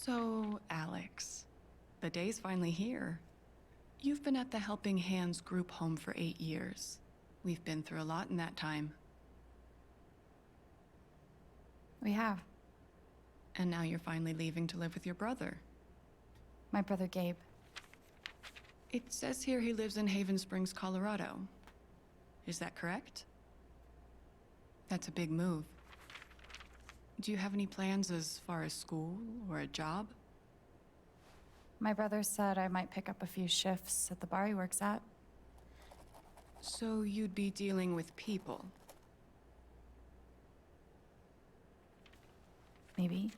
So, Alex, the day's finally here. You've been at the Helping Hands group home for 8 years. We've been through a lot in that time. We have. And now you're finally leaving to live with your brother. My brother Gabe. It says here he lives in Haven Springs, Colorado. Is that correct? That's a big move. Do you have any plans as far as school or a job? My brother said I might pick up a few shifts at the bar he works at. So you'd be dealing with people? Maybe.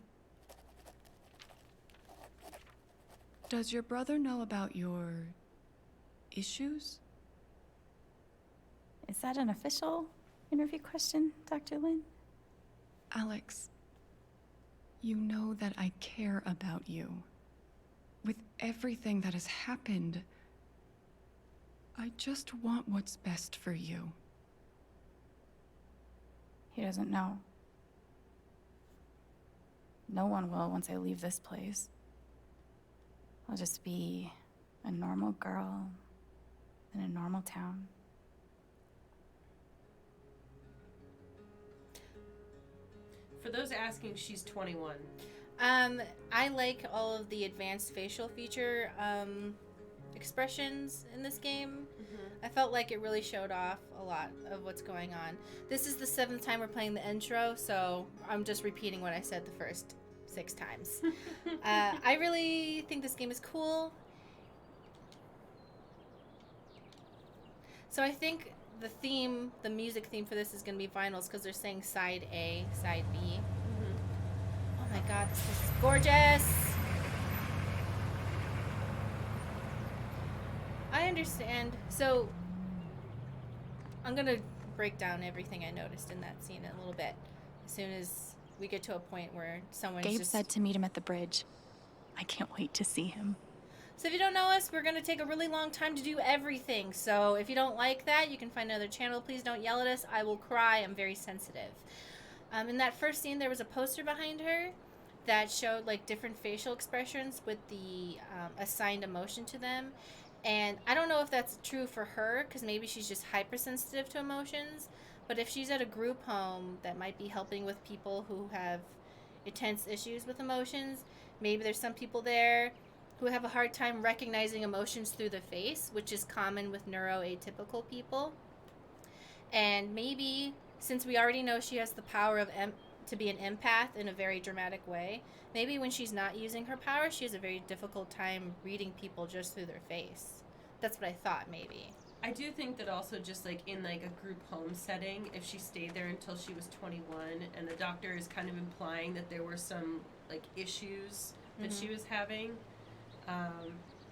Does your brother know about your issues? Is that an official interview question, Dr. Lin? Alex, you know that I care about you. With everything that has happened, I just want what's best for you. He doesn't know. No one will once I leave this place. I'll just be a normal girl in a normal town. For those asking, she's 21. I like all of the advanced facial feature expressions in this game. I felt like it really showed off a lot of what's going on. This is the 7th time we're playing the intro, so I'm just repeating what I said the first 6 times. I really think this game is cool. So I think the music theme for this is going to be vinyls because they're saying side A, side B. Oh my god, this place is gorgeous! I understand. So, I'm going to break down everything I noticed in that scene in a little bit. As soon as we get to a point where someone's Gabe just... said to meet him at the bridge. I can't wait to see him. So if you don't know us, we're going to take a really long time to do everything. So if you don't like that, you can find another channel. Please don't yell at us. I will cry. I'm very sensitive. In that first scene, there was a poster behind her that showed like different facial expressions with the assigned emotion to them. And I don't know if that's true for her, because maybe she's just hypersensitive to emotions. But if she's at a group home that might be helping with people who have intense issues with emotions, maybe there's some people there who have a hard time recognizing emotions through the face, which is common with neuroatypical people. And maybe, since we already know she has the power of to be an empath in a very dramatic way, maybe when she's not using her power, she has a very difficult time reading people just through their face. That's what I thought, maybe. I do think that also just like in like a group home setting, if she stayed there until she was 21, and the doctor is kind of implying that there were some like issues that she was having,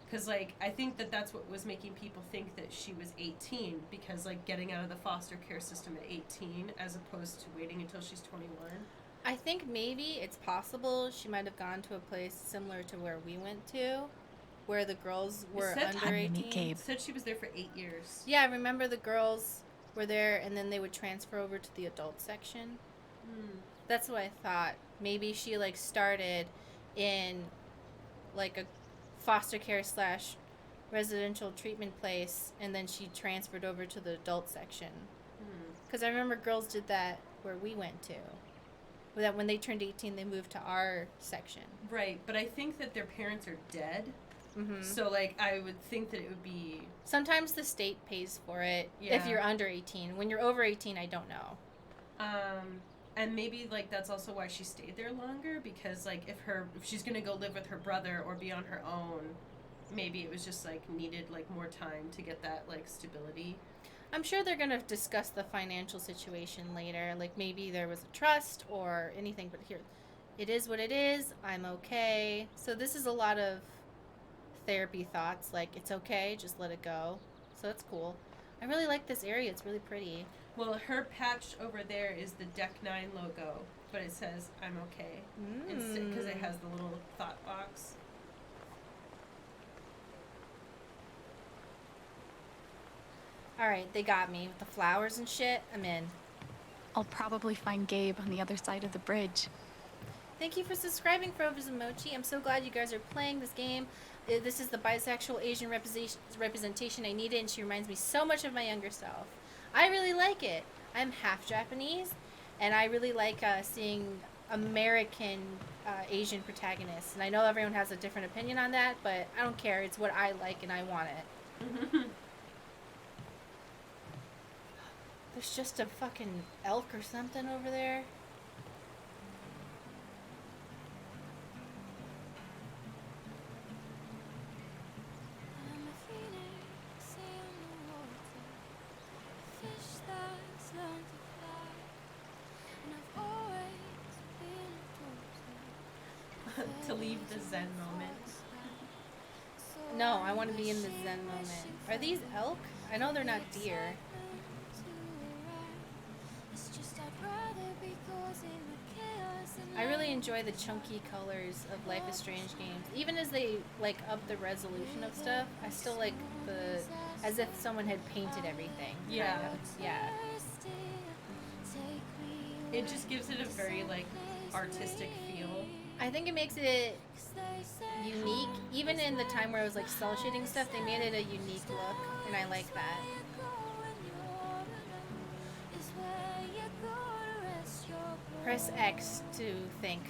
because like I think that that's what was making people think that she was 18, because like getting out of the foster care system at 18 as opposed to waiting until she's 21. I think maybe it's possible she might have gone to a place similar to where we went to, where the girls were under 18. Gabe. Said she was there for 8 years. Yeah, I remember the girls were there, and then they would transfer over to the adult section. That's what I thought. Maybe she like started in like a foster care / residential treatment place, and then she transferred over to the adult section. Because I remember girls did that where we went to. That when they turned 18, they moved to our section. Right, but I think that their parents are dead. So, like, I would think that it would be... Sometimes the state pays for it if you're under 18. When you're over 18, I don't know. And maybe, like, that's also why she stayed there longer, because, like, if she's going to go live with her brother or be on her own, maybe it was just, like, needed, like, more time to get that, like, stability. I'm sure they're going to discuss the financial situation later. Like, maybe there was a trust or anything, but here, it is what it is. I'm okay. So this is a lot of therapy thoughts, like, it's okay, just let it go. So that's cool. I really like this area. It's really pretty. Well, her patch over there is the Deck 9 logo, but it says, I'm okay. Because it has the little thought box. Alright, they got me with the flowers and shit. I'm in. I'll probably find Gabe on the other side of the bridge. Thank you for subscribing, Frovis Mochi. I'm so glad you guys are playing this game. This is the bisexual Asian representation I needed, and she reminds me so much of my younger self. I really like it. I'm half Japanese, and I really like seeing American Asian protagonists. And I know everyone has a different opinion on that, but I don't care. It's what I like, and I want it. There's just a fucking elk or something over there. To leave the Zen moment. No, I want to be in the Zen moment. Are these elk? I know they're not deer. I really enjoy the chunky colors of Life is Strange games. Even as they like up the resolution of stuff, I still like the as if someone had painted everything. Yeah. Kind of. Yeah. It just gives it a very like artistic feel. I think it makes it unique. Even in the time where it was like cell shading stuff, they made it a unique look, and I like that. Press X to think.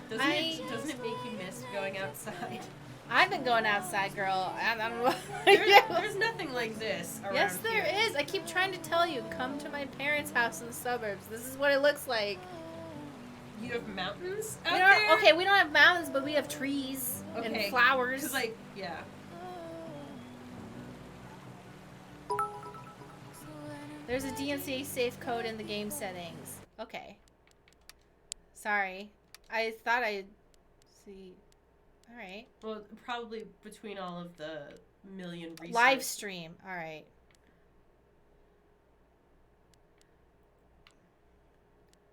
Doesn't it make you miss going outside? I've been going outside, girl. I don't know. There's nothing like this around Yes, there here. is. I keep trying to tell you, come to my parents' house in the suburbs. This is what it looks like. You have mountains out We don't, there? okay, we don't have mountains, but we have trees and flowers. 'Cause, like, yeah. There's a DMCA safe code in the game settings. Okay. Sorry. I thought I'd see. Alright. Well, probably between all of the million research. Live stream. Alright.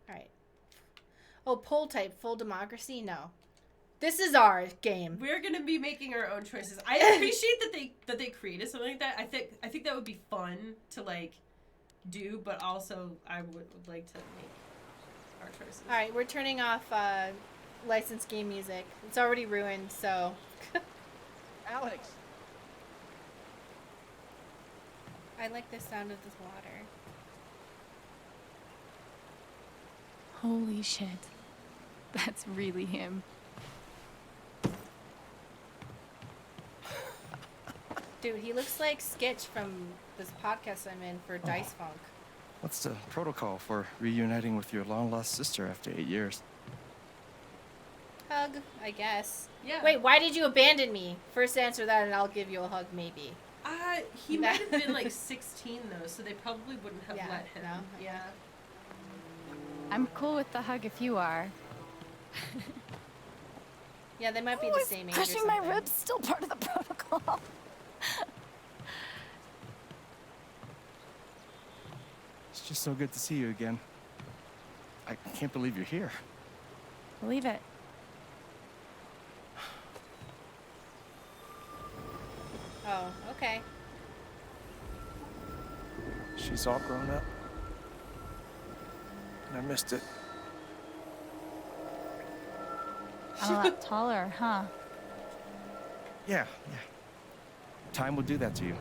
Alright. Oh, poll type. Full democracy? No. This is our game. We're gonna be making our own choices. I appreciate that they created something like that. I think that would be fun to like do, but also I would like to make our choices. Alright, we're turning off licensed game music. It's already ruined, so. Alex! I like the sound of this water. Holy shit. That's really him. Dude, he looks like Skitch from this podcast I'm in for Dice Funk. What's the protocol for reuniting with your long-lost sister after 8 years? Hug, I guess. Yeah. Wait, why did you abandon me? First answer that and I'll give you a hug, maybe. He might have been like 16 though, so they probably wouldn't have Yeah, let him. no? Yeah. I'm cool with the hug if you are. Yeah, they might be the same age or Pushing my something. ribs still part of the protocol. It's just so good to see you again. I can't believe you're here. Believe it. Oh, okay. She's all grown up. And I missed it. I'm a lot taller, huh? Yeah. Time will do that to you.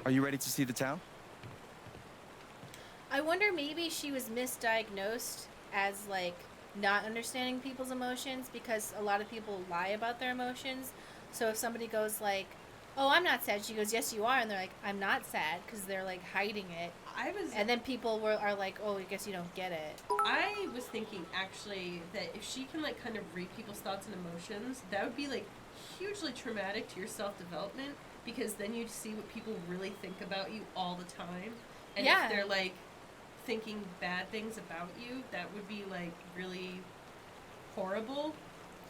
Are you ready to see the town? I wonder maybe she was misdiagnosed as, like, not understanding people's emotions because a lot of people lie about their emotions. So if somebody goes, like, oh, I'm not sad, she goes, yes, you are. And they're like, I'm not sad because they're, like, hiding it. And then people are like, oh, I guess you don't get it. I was thinking actually that if she can like kind of read people's thoughts and emotions, that would be like hugely traumatic to your self-development because then you'd see what people really think about you all the time. And Yeah. if they're like thinking bad things about you, that would be like really horrible.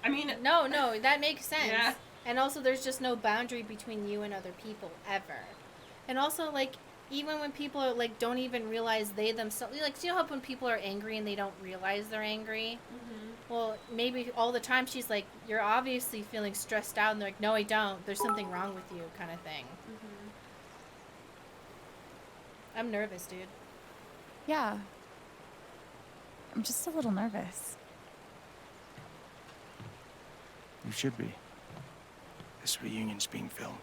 I mean, No, that makes sense. Yeah. And also, there's just no boundary between you and other people ever. And also, like, even when people are like don't even realize they themselves, like, you know how when people are angry and they don't realize they're angry. Well, maybe all the time she's like, you're obviously feeling stressed out, and they're like, no, I don't. There's something wrong with you, kind of thing. I'm nervous, dude. Yeah. I'm just a little nervous. You should be. This reunion's being filmed.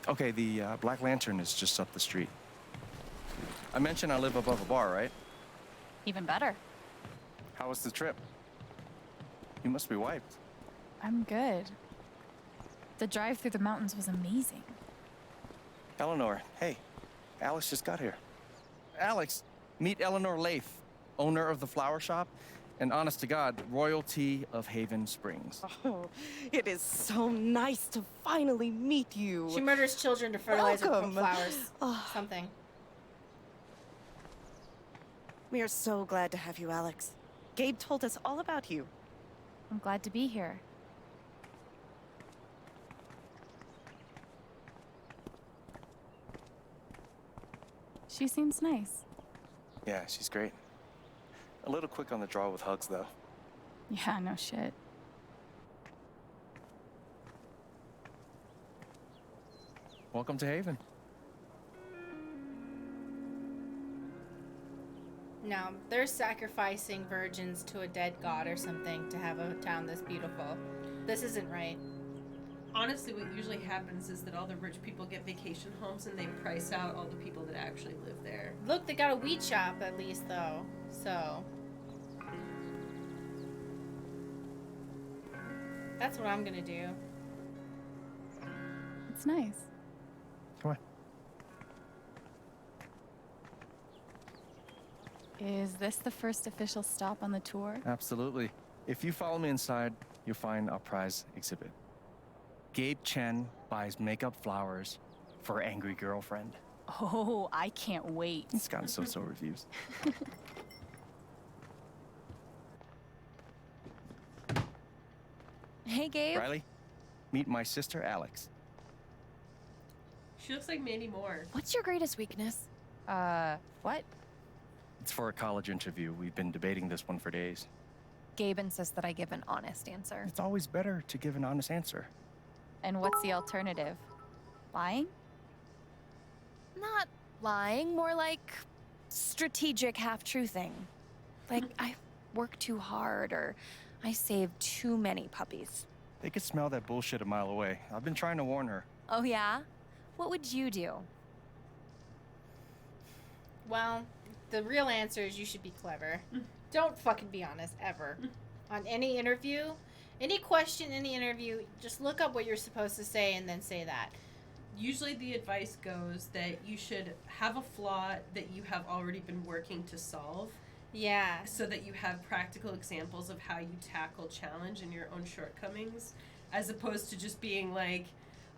Okay, the Black Lantern is just up the street. I mentioned I live above a bar, right? Even better. How was the trip? You must be wiped. I'm good. The drive through the mountains was amazing. Eleanor, hey, Alex just got here. Alex, meet Eleanor Lath, owner of the flower shop, and honest to God, royalty of Haven Springs. Oh, it is so nice to finally meet you. She murders children to fertilize or Welcome. put flowers. Oh. Something. We are so glad to have you, Alex. Gabe told us all about you. I'm glad to be here. She seems nice. Yeah, she's great. A little quick on the draw with hugs, though. Yeah, no shit. Welcome to Haven. No, they're sacrificing virgins to a dead god or something to have a town this beautiful. This isn't right. Honestly, what usually happens is that all the rich people get vacation homes and they price out all the people that actually live there. Look, they got a weed shop at least, though. So. That's what I'm gonna do. It's nice. Come on. Is this the first official stop on the tour? Absolutely. If you follow me inside, you'll find our prize exhibit. Gabe Chen buys makeup flowers for her angry girlfriend. Oh, I can't wait. It's gotten so-so reviews. Hey, Gabe. Riley, meet my sister, Alex. She looks like Mandy Moore. What's your greatest weakness? What? It's for a college interview. We've been debating this one for days. Gabe insists that I give an honest answer. It's always better to give an honest answer. And what's the alternative? Lying? Not lying, more like strategic half-truthing. Like, I work too hard, or I save too many puppies. They could smell that bullshit a mile away. I've been trying to warn her. Oh, yeah? What would you do? Well, the real answer is you should be clever. Don't fucking be honest, ever. On any interview, any question, any interview, just look up what you're supposed to say and then say that. Usually the advice goes that you should have a flaw that you have already been working to solve, Yeah. so that you have practical examples of how you tackle challenge and your own shortcomings, as opposed to just being like,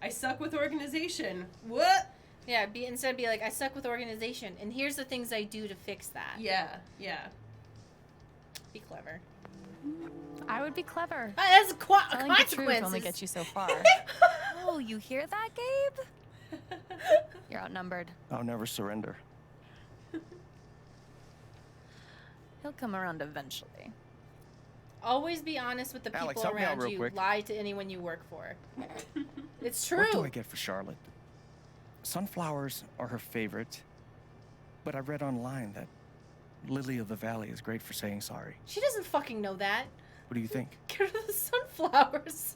I suck with organization. What? Yeah, instead be like, I suck with organization, and here's the things I do to fix that. Yeah, yeah. Be clever. I would be clever. That's Telling the truth only gets you so far. Oh, you hear that, Gabe? You're outnumbered. I'll never surrender. He'll come around eventually. Always be honest with the people Alex, help me out around real you. quick. Lie to anyone you work for. It's true. What do I get for Charlotte? Sunflowers are her favorite, but I read online that Lily of the Valley is great for saying sorry. She doesn't fucking know that. What do you think? Get rid of the sunflowers.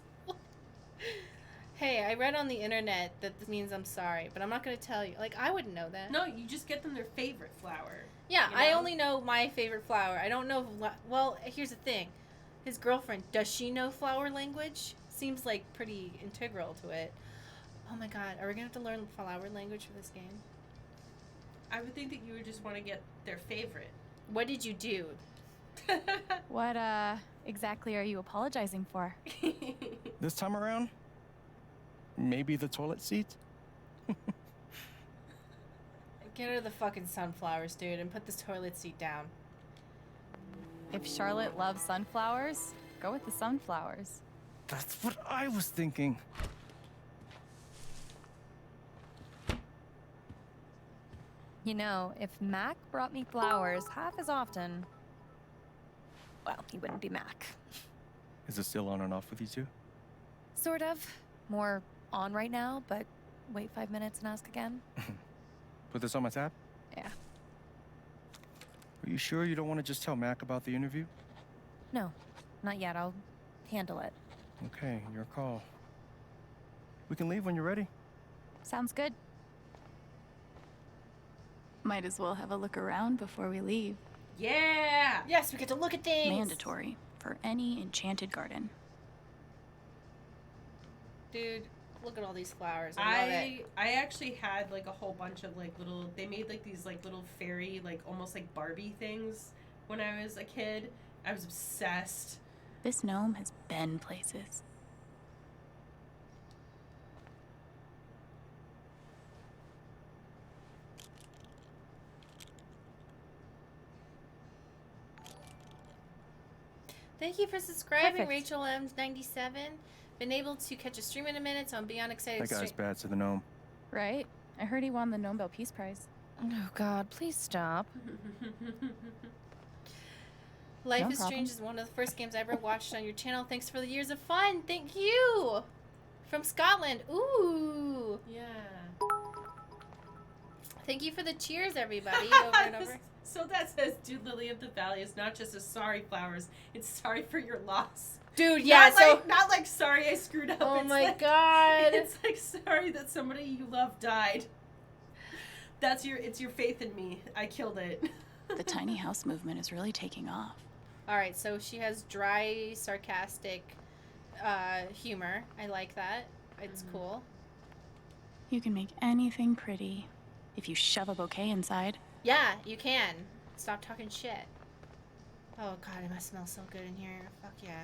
Hey, I read on the internet that this means I'm sorry, but I'm not going to tell you. Like, I wouldn't know that. No, you just get them their favorite flower. Yeah, you I know? only know my favorite flower. I don't know. Well, here's the thing. His girlfriend, does she know flower language? Seems like pretty integral to it. Oh my god, are we going to have to learn flower language for this game? I would think that you would just want to get their favorite. What did you do? What, exactly are you apologizing for? This time around, maybe the toilet seat? Get rid of the fucking sunflowers, dude, and put this toilet seat down. If Charlotte loves sunflowers, go with the sunflowers. That's what I was thinking. You know, if Mac brought me flowers half as often, well, he wouldn't be Mac. Is it still on and off with you two? Sort of. More on right now, but wait 5 minutes and ask again? Put this on my tab? Yeah. Are you sure you don't want to just tell Mac about the interview? No, not yet. I'll handle it. Okay, your call. We can leave when you're ready. Sounds good. Might as well have a look around before we leave. Yeah. Yes, we get to look at things. Mandatory for any enchanted garden. Dude, look at all these flowers. I love it. I actually had like a whole bunch of like little. They made like these like little fairy like almost like Barbie things when I was a kid. I was obsessed. This gnome has been places. Thank you for subscribing, Perfect. Rachel M97. Been able to catch a stream in a minute, so I'm beyond excited. That guy's bad to the gnome. Right? I heard he won the Nobel Peace Prize. Oh, God, please stop. Life No is problem. Strange is one of the first games I ever watched on your channel. Thanks for the years of fun. Thank you. From Scotland. Ooh. Yeah. Thank you for the cheers, everybody. Over and over. So that says, dude, Lily of the Valley is not just a sorry flowers. It's sorry for your loss. Dude, yeah, Not like sorry I screwed up. Oh It's my like, god. It's like sorry that somebody you love died. It's your faith in me. I killed it. The tiny house movement is really taking off. Alright, so she has dry, sarcastic humor. I like that. It's cool. You can make anything pretty if you shove a bouquet inside. Yeah, you can. Stop talking shit. Oh god, it must smell so good in here. Fuck yeah.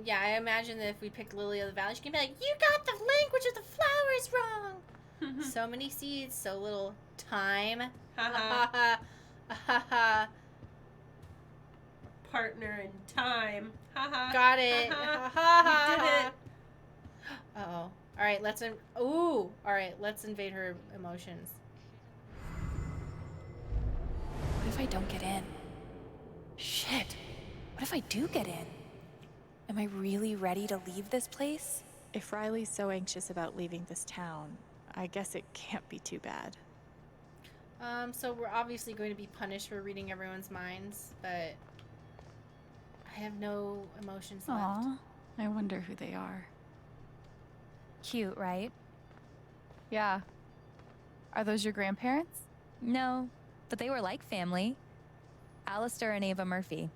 Yeah, I imagine that if we picked Lily of the Valley, she can be like, you got the language of the flowers wrong! So many seeds, so little time. Haha. Partner in time. Haha. Got it. You did it. Uh-oh. Alright, let's invade her emotions. What if I don't get in? Shit. What if I do get in? Am I really ready to leave this place? If Riley's so anxious about leaving this town, I guess it can't be too bad. So we're obviously going to be punished for reading everyone's minds, but I have no emotions left. Aw, I wonder who they are. Cute, right? Yeah. Are those your grandparents? No, but they were like family. Alistair and Ava Murphy.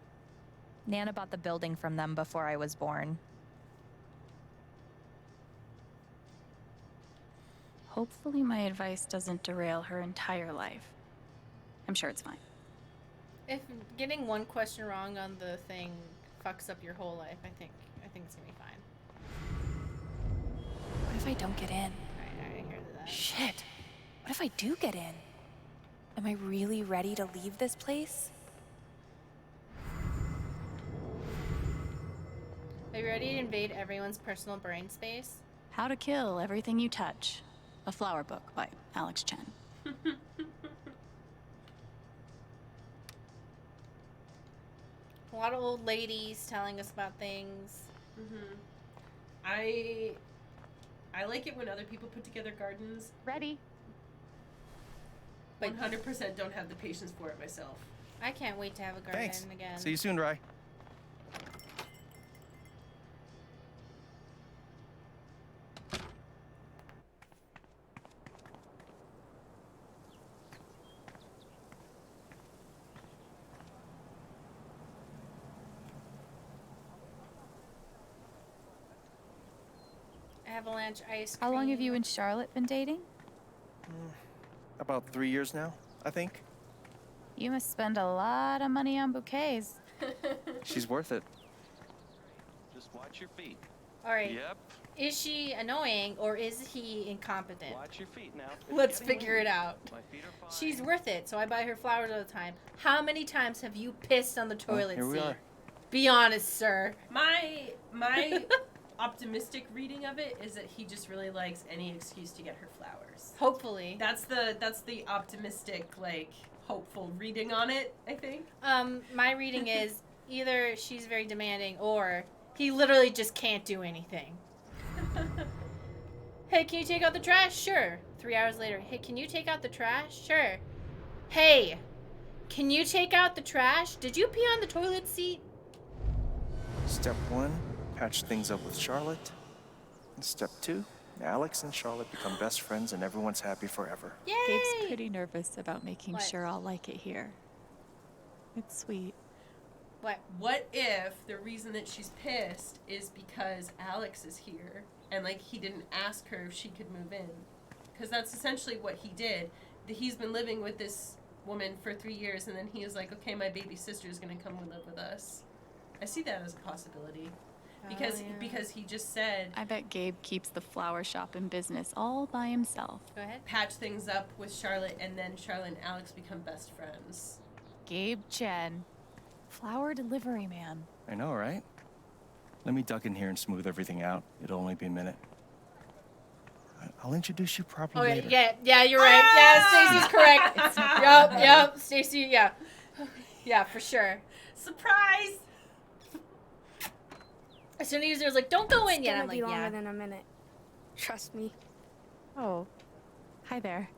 Nana bought the building from them before I was born. Hopefully my advice doesn't derail her entire life. I'm sure it's fine. If getting one question wrong on the thing fucks up your whole life, I think it's gonna be fine. What if I don't get in? I hear that. Shit. What if I do get in? Am I really ready to leave this place? Are you ready to invade everyone's personal brain space? How to Kill Everything You Touch. A flower book by Alex Chen. A lot of old ladies telling us about things. I like it when other people put together gardens. Ready. But 100% don't have the patience for it myself. I can't wait to have a garden Thanks. again. See you soon, Rye. Avalanche ice cream. How long have you and Charlotte been dating? About 3 years now, I think. You must spend a lot of money on bouquets. She's worth it. Just watch your feet. All right. Yep. Is she annoying or is he incompetent? Watch your feet now. Let's figure it out. My feet are fine. She's worth it, so I buy her flowers all the time. How many times have you pissed on the toilet Here we seat? are. Be honest, sir. My optimistic reading of it is that he just really likes any excuse to get her flowers. Hopefully. That's the optimistic, like, hopeful reading on it, I think. My reading is either she's very demanding or He literally just can't do anything. Hey, can you take out the trash? Sure. 3 hours later. Hey, can you take out the trash? Sure. Hey, can you take out the trash? Did you pee on the toilet seat? Step 1, patch things up with Charlotte. And Step 2, Alex and Charlotte become best friends and everyone's happy forever. Yay! Gabe's pretty nervous about making What? sure I'll like it here. It's sweet. What? What if the reason that she's pissed is because Alex is here and like he didn't ask her if she could move in? Because that's essentially what he did. He's been living with this woman for 3 years and then he was like, okay, my baby sister is going to come and live with us. I see that as a possibility. Because he just said I bet Gabe keeps the flower shop in business all by himself. Go ahead. patch things up with Charlotte and then Charlotte and Alex become best friends. Gabe Chen. Flower delivery man. I know, right? Let me duck in here and smooth everything out. It'll only be a minute. I'll introduce you properly later. Yeah, you're right. Yeah, Stacy's correct. Yep, Stacy, yeah. Yeah, for sure. Surprise! As soon as he was like, don't go in It's yet, gonna I'm be like, longer yeah. than a minute. Trust me. Oh, hi there.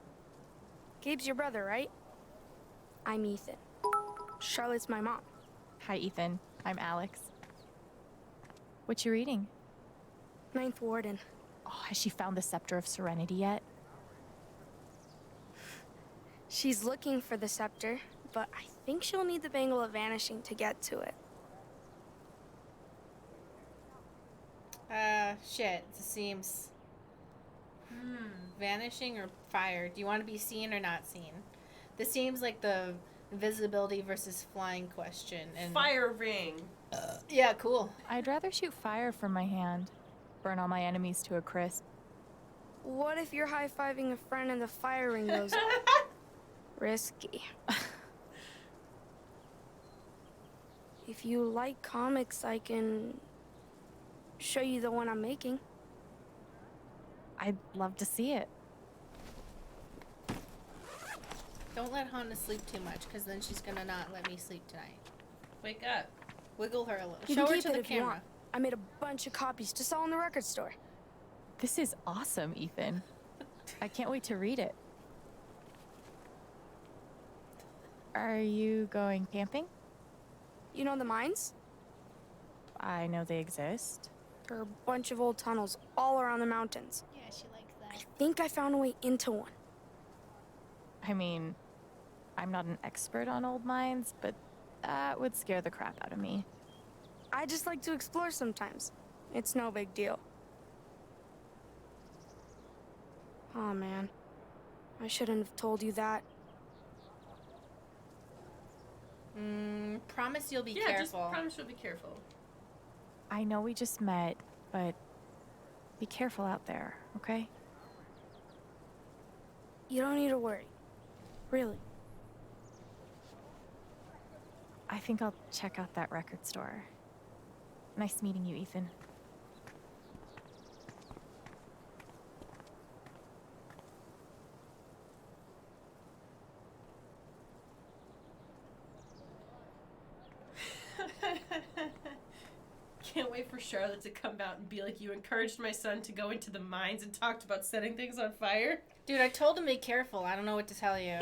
Gabe's your brother, right? I'm Ethan. Charlotte's my mom. Hi, Ethan. I'm Alex. What you reading? Ninth Warden. Oh, has she found the Scepter of Serenity yet? She's looking for the scepter, but I think she'll need the Bangle of Vanishing to get to it. Shit. It seems. Vanishing or fire? Do you want to be seen or not seen? This seems like the invisibility versus flying question. And Fire ring. yeah, cool. I'd rather shoot fire from my hand. Burn all my enemies to a crisp. What if you're high-fiving a friend and the fire ring goes off? Risky. If you like comics, I can show you the one I'm making. I'd love to see it. Don't let Hannah sleep too much, because then she's gonna not let me sleep tonight. Wake up. Wiggle her a little. You Show can her keep to it the if you camera. want. I made a bunch of copies to sell in the record store. This is awesome, Ethan. I can't wait to read it. Are you going camping? You know the mines? I know they exist. There are a bunch of old tunnels all around the mountains. Yeah, she likes I that. think I found a way into one. I mean, I'm not an expert on old mines, but that would scare the crap out of me. I just like to explore sometimes. It's no big deal. Oh man, I shouldn't have told you that. Promise you'll be Yeah, careful. just promise you'll be careful. I know we just met, but be careful out there, okay? You don't need to worry. Really. I think I'll check out that record store. Nice meeting you, Ethan. Can't wait for Charlotte to come out and be like, you encouraged my son to go into the mines and talked about setting things on fire. Dude, I told him to be careful. I don't know what to tell you.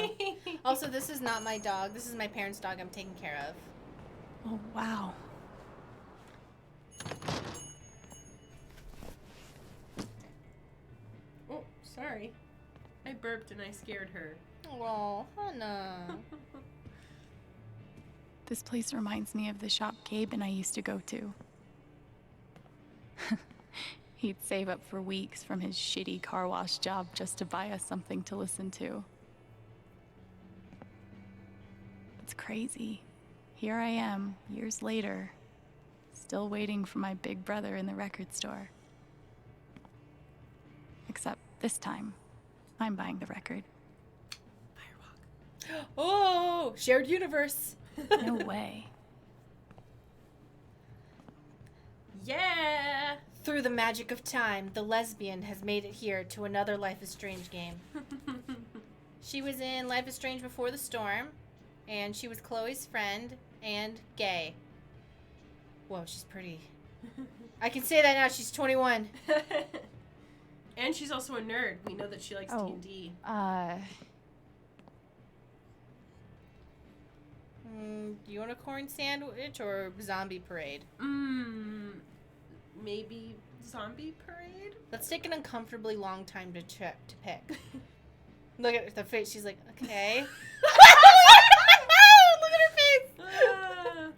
Also, this is not my dog. This is my parents' dog I'm taking care of. Oh, wow. Oh, sorry. I burped and I scared her. Oh, Hannah. This place reminds me of the shop Gabe and I used to go to. He'd save up for weeks from his shitty car wash job just to buy us something to listen to. It's crazy. Here I am, years later, still waiting for my big brother in the record store. Except this time, I'm buying the record. Oh, shared universe. No way. Yeah! Through the magic of time, the lesbian has made it here to another Life is Strange game. She was in Life is Strange Before the Storm, and she was Chloe's friend and gay. Whoa, she's pretty. I can say that now. She's 21. And she's also a nerd. We know that she likes D&D. Unicorn sandwich or zombie parade? Maybe zombie parade? Let's take an uncomfortably long time to pick. Look at the face. She's like, okay. Look at her face.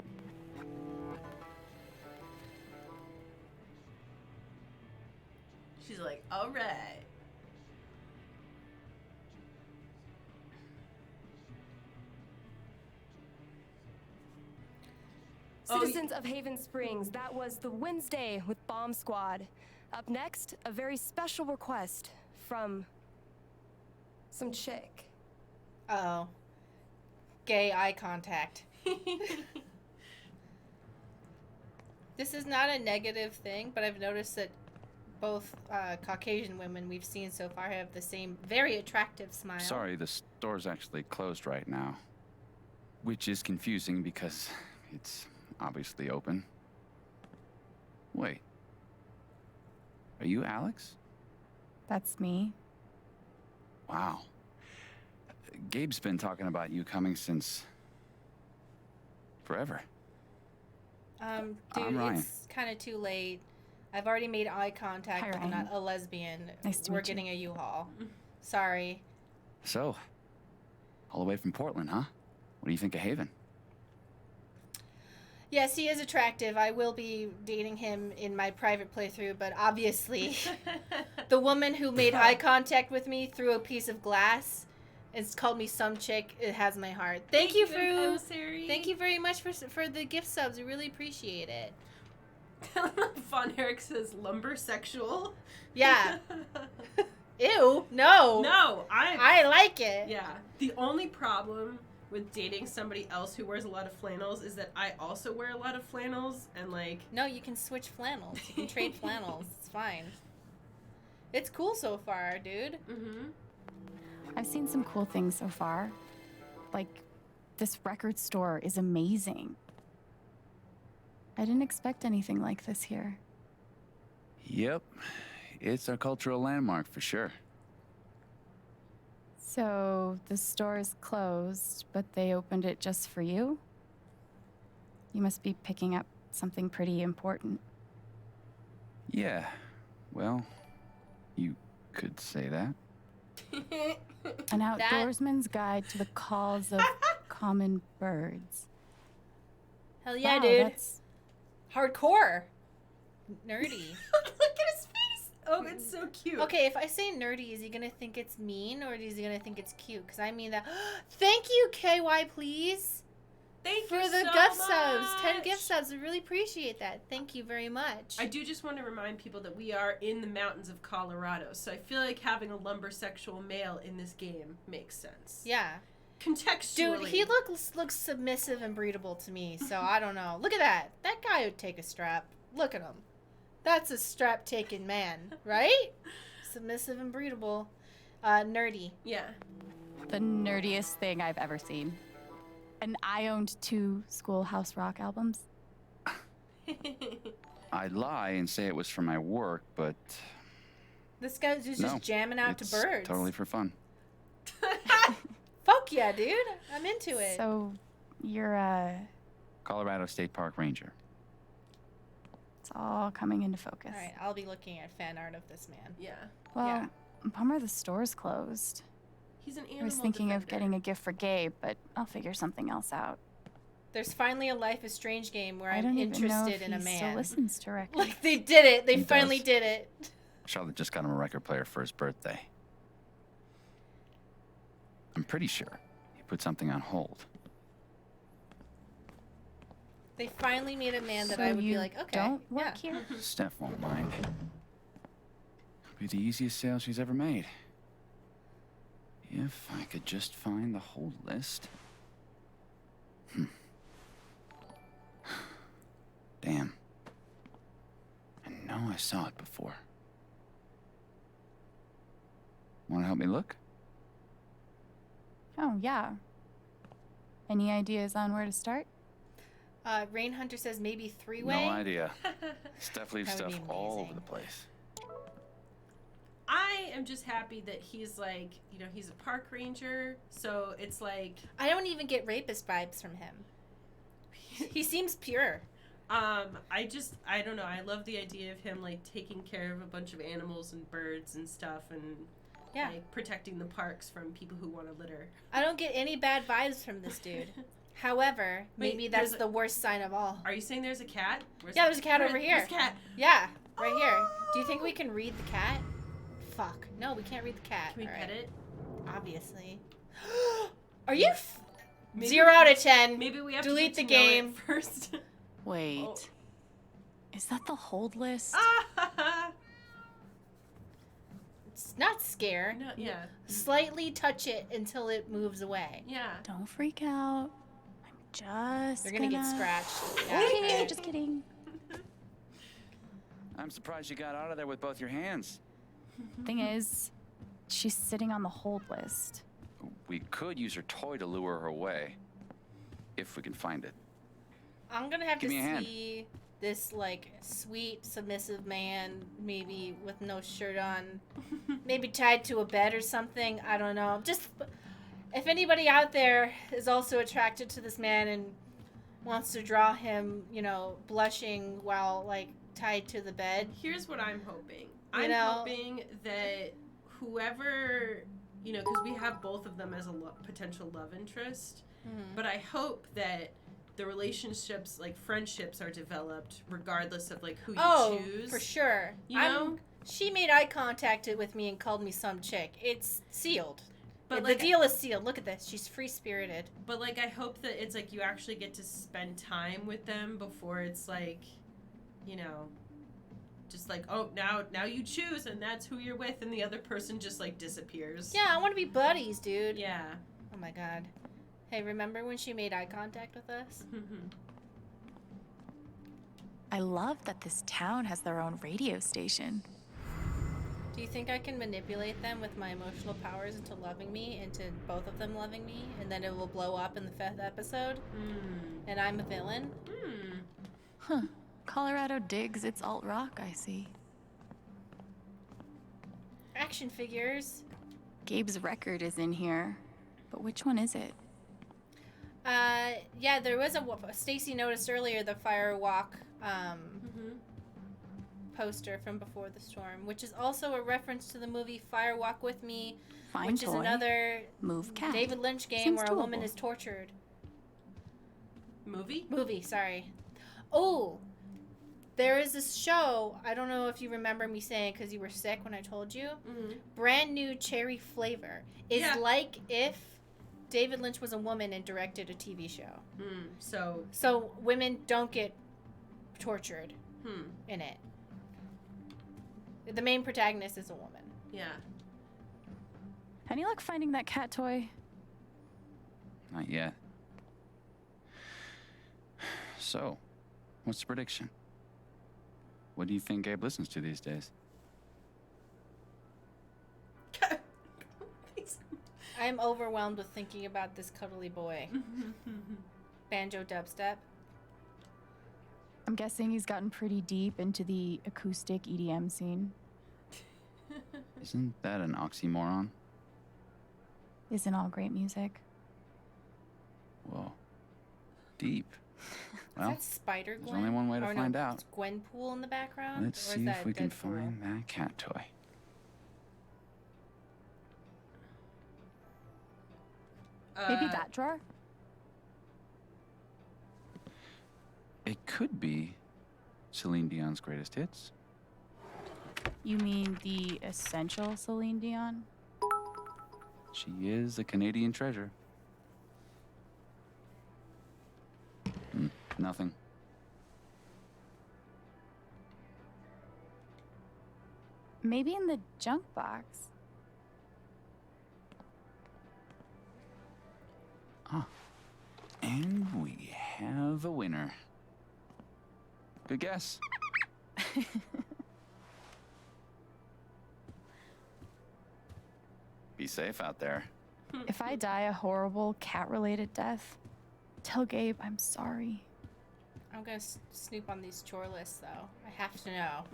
She's like, all right. Citizens of Haven Springs, that was the Wednesday with Bomb Squad. Up next, a very special request from some chick. Uh-oh. Gay eye contact. This is not a negative thing, but I've noticed that both Caucasian women we've seen so far have the same very attractive smile. Sorry, the store's actually closed right now. Which is confusing because it's obviously open. Wait. Are you Alex? That's me. Wow. Gabe's been talking about you coming since forever. Dude, I'm Ryan. it's kind of too late. I've already made eye contact. Hi, I'm Ryan. not a lesbian. Nice to We're meet you. getting a U-Haul. Sorry. So, all the way from Portland, huh? What do you think of Haven? Yes, he is attractive. I will be dating him in my private playthrough, but obviously the woman who made eye contact with me through a piece of glass and called me some chick, it has my heart. Thank you, Fru. Thank you very much for the gift subs. I really appreciate it. Von Erich says lumbersexual. Yeah. Ew. No. No, I like it. Yeah. The only problem with dating somebody else who wears a lot of flannels is that I also wear a lot of flannels and like... No, you can switch flannels. You can trade flannels. It's fine. It's cool so far, dude. Mm-hmm. I've seen some cool things so far. Like, this record store is amazing. I didn't expect anything like this here. Yep. It's a cultural landmark for sure. So, the store is closed, but they opened it just for you? You must be picking up something pretty important. Yeah. Well, you could say that. An outdoorsman's guide to the calls of common birds. Hell yeah, Wow, dude. that's Hardcore. Nerdy. Look at his face. Oh, it's so cute. Okay, if I say nerdy, is he gonna think it's mean or is he gonna think it's cute? Because I mean that. Thank you, KY, please. Thank For you the so gift much. subs. 10 gift subs. I really appreciate that. Thank you very much. I do just want to remind people that we are in the mountains of Colorado, so I feel like having a lumbersexual male in this game makes sense. Yeah. Contextually. Dude, he looks submissive and breedable to me, so I don't know. Look at that. That guy would take a strap. Look at him. That's a strap-taking man, right? Submissive and breedable. Nerdy. Yeah. the nerdiest thing I've ever seen. And I owned 2 Schoolhouse Rock albums. I'd lie and say it was for my work, but This guy's just no, jamming out to it's birds. totally for fun. Fuck yeah, dude. I'm into it. So, you're, Colorado State Park Ranger. it's all coming into focus. All right, I'll be looking at fan art of this man. Yeah. Well, Yeah. bummer the store's closed. He's an animal I was thinking of defender. getting a gift for Gabe, but I'll figure something else out. There's finally a Life is Strange game where I I'm don't even know interested if in a he man. still listens to records. Like, they did it. They He finally does. did it. Charlotte just got him a record player for his birthday. I'm pretty sure he put something on hold. They finally made a man that So I would be you like, okay. don't work yeah. here? Steph won't mind. It'll be the easiest sale she's ever made. If I could just find the whole list. Damn. I know I saw it before. Want to help me look? Oh, yeah. Any ideas on where to start? Rain Hunter says maybe three-way. No idea. Steph leaves That would stuff be all over amazing. the place. I am just happy that he's like, you know, he's a park ranger, so it's like I don't even get rapist vibes from him. He seems pure. I don't know. I love the idea of him like taking care of a bunch of animals and birds and stuff, and Yeah. like protecting the parks from people who want to litter. I don't get any bad vibes from this dude. However, Wait, maybe that's there's the worst sign of all. Are you saying there's a cat? Yeah, there's a cat over here. There's a cat. Yeah, right here. Do you think we can read the cat? Fuck. No, we can't read the cat. Can we All pet right. it? Obviously. Are you? Maybe 0 out of 10. Maybe we have Delete to the get to know it game. first. Wait. Oh. Is that the hold list? It's not scare. No, yeah. Slightly touch it until it moves away. Yeah. Don't freak out. I'm just You're gonna get scratched. Okay, just kidding. I'm surprised you got out of there with both your hands. Thing is, she's sitting on the hold list. We could use her toy to lure her away. If we can find it. I'm gonna have Give to me a hand. see this like sweet submissive man, maybe with no shirt on, maybe tied to a bed or something. I don't know. Just if anybody out there is also attracted to this man and wants to draw him, you know, blushing while like tied to the bed. Here's what I'm hoping. You I'm know? hoping that whoever, you know, because we have both of them as a potential love interest, but I hope that the relationships, like friendships, are developed regardless of like who you choose. For sure. You know? She made eye contact with me and called me some chick. It's sealed. But The like, deal is sealed. Look at this. She's free spirited. but like, I hope that it's like you actually get to spend time with them before it's like, you know, just like, oh, now you choose and that's who you're with, and the other person just like disappears. Yeah, I want to be buddies, dude. Yeah. Oh my god. Hey, remember when she made eye contact with us? I love that this town has their own radio station. Do you think I can manipulate them with my emotional powers into loving me, into both of them loving me, and then it will blow up in the 5th episode? And I'm a villain? Huh. Colorado digs its alt rock, I see. Action figures. Gabe's record is in here, but which one is it? Yeah, there was Stacy noticed earlier the Firewalk poster from Before the Storm, which is also a reference to the movie Firewalk with Me, Fine which toy. is another Move cat. David Lynch game Seems where a woman doable. is tortured. Movie, sorry. Oh, there is this show, I don't know if you remember me saying because you were sick when I told you, Brand New Cherry Flavor. Is like if David Lynch was a woman and directed a TV show. So women don't get tortured in it. The main protagonist is a woman. Yeah. Any luck finding that cat toy? Not yet. So, what's the prediction? What do you think Gabe listens to these days? I'm overwhelmed with thinking about this cuddly boy. Banjo dubstep. I'm guessing he's gotten pretty deep into the acoustic EDM scene. Isn't that an oxymoron? Isn't all great music? Whoa. Deep. Well, Is that Spider Gwen? there's only one way to Or find no, out. it's Gwenpool in the background? Let's Or see is if that we can Deadpool? find that cat toy. Maybe that drawer? It could be Celine Dion's greatest hits. You mean the essential Celine Dion? She is a Canadian treasure. Nothing. Maybe in the junk box. And we have a winner. Good guess. Be safe out there. If I die a horrible cat-related death, tell Gabe I'm sorry. I'm gonna snoop on these chore lists, though. I have to know.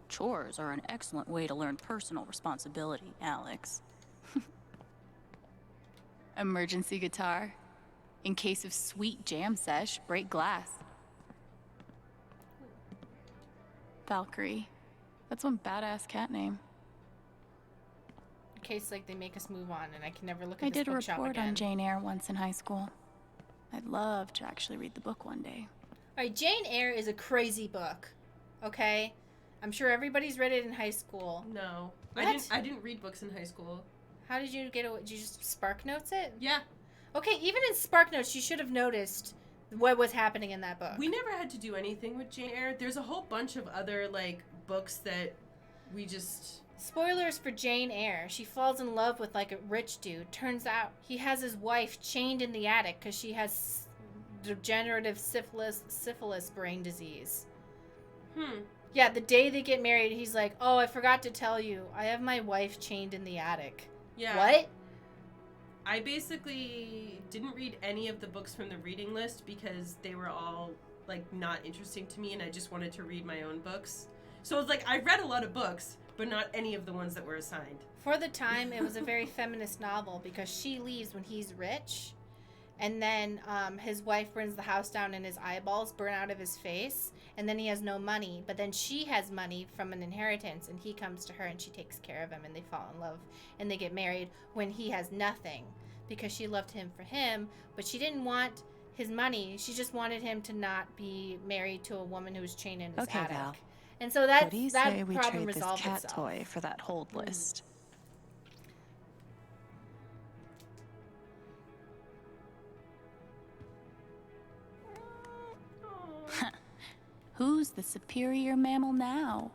Chores are an excellent way to learn personal responsibility, Alex. Emergency guitar. In case of sweet jam sesh, break glass. Valkyrie. That's one badass cat name. In case, like, they make us move on and I can never look I at this did a bookshop report again. on Jane Eyre once in high school. I'd love to actually read the book one day. Alright, Jane Eyre is a crazy book. Okay? I'm sure everybody's read it in high school. No. What? I didn't read books in hust school. How did you get away? Did you just Spark Notes it? Yeah. Okay, even in Spark Notes, you should have noticed what was happening in that book. We never had to do anything with Jane Eyre. There's a whole bunch of other, like, books that we just... Spoilers for Jane Eyre. She falls in love with, like, a rich dude. Turns out he has his wife chained in the attic because she has degenerative syphilis brain disease. Yeah, the day they get married, he's like, oh, I forgot to tell you. I have my wife chained in the attic. Yeah. What? I basically didn't read any of the books from the reading list because they were all, like, not interesting to me and I just wanted to read my own books. So it's like, I read a lot of books, but not any of the ones that were assigned. For the time, it was a very feminist novel because she leaves when he's rich. And then his wife burns the house down and his eyeballs burn out of his face. And then he has no money. But then she has money from an inheritance. And he comes to her and she takes care of him. And they fall in love. And they get married when he has nothing. Because she loved him for him. But she didn't want his money. She just wanted him to not be married to a woman who was chained in his Okay, attic. Val. And so that What do you that say we problem trade this resolved cat itself. toy for that hold list? Who's the superior mammal now?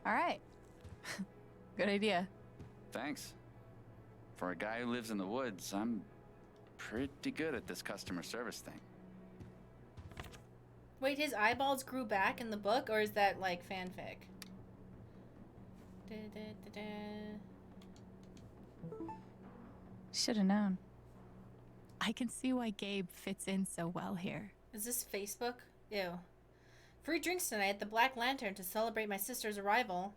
All right. Good idea. Thanks. For a guy who lives in the woods, I'm pretty good at this customer service thing. Wait, his eyeballs grew back in the book, or is that like fanfic? Should have known. I can see why Gabe fits in so well here. Is this Facebook? Ew. Free drinks tonight at the Black Lantern to celebrate my sister's arrival.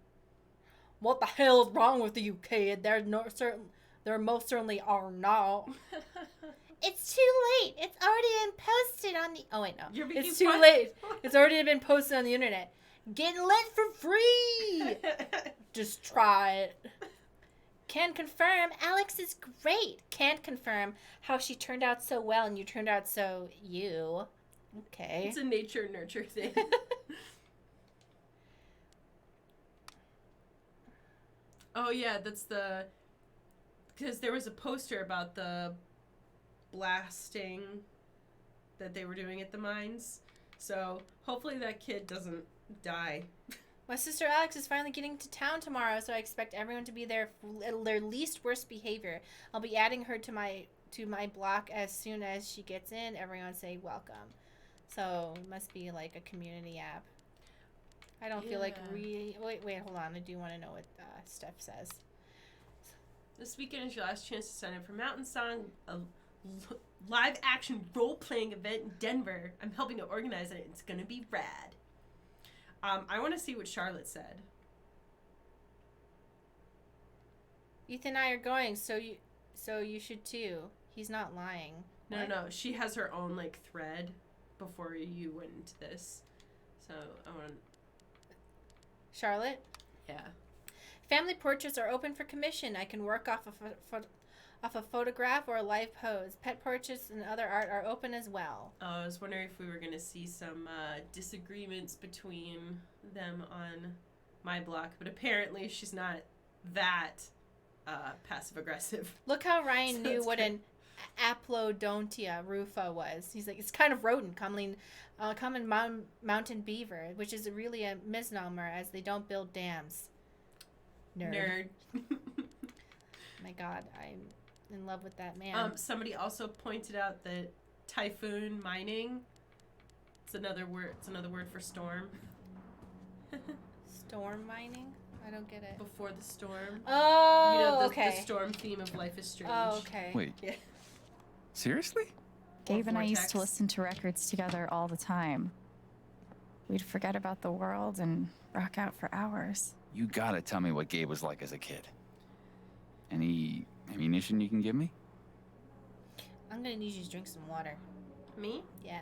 What the hell is wrong with you, kid? There most certainly are not. It's too late. It's already been posted on the... Oh, wait, no. You're making It's too fun? late. It's already been posted on the internet. Getting lit for free. Just try it. Can confirm Alex is great. Can't confirm how she turned out so well and you turned out so you. Okay. It's a nature nurture thing. Oh yeah, that's the... Because there was a poster about the blasting that they were doing at the mines. So hopefully that kid doesn't die. My sister Alex is finally getting to town tomorrow, so I expect everyone to be there at their least worst behavior. I'll be adding her to my block as soon as she gets in. Everyone say welcome. So it must be like a community app. I don't feel like wait, hold on. I do want to know what Steph says. This weekend is your last chance to sign up for Mountain Song, a live action role playing event in Denver. I'm helping to organize it. It's gonna be rad. I want to see what Charlotte said. Ethan and I are going, so you should too. He's not lying. No, she has her own like thread before you went into this. So I want. Charlotte? Yeah. Family portraits are open for commission. I can work off a photograph or a live pose. Pet portraits and other art are open as well. I was wondering if we were going to see some disagreements between them on my block, but apparently she's not that passive-aggressive. Look how Ryan So knew it's what good. an Aplodontia rufa was. He's like, it's kind of rodent, common mountain beaver, which is really a misnomer as they don't build dams. Nerd. My God, I'm in love with that man. Somebody also pointed out that typhoon mining. It's another word. It's another word for storm. Storm mining? I don't get it. Before the storm. Oh, You know, the okay. storm theme of Life is Strange. Oh, okay. Wait. Yeah. Seriously? Gabe and I used Vortex. to listen to records together all the time. We'd forget about the world and rock out for hours. You gotta tell me what Gabe was like as a kid. Any ammunition you can give me? I'm gonna need you to drink some water. Me? Yeah.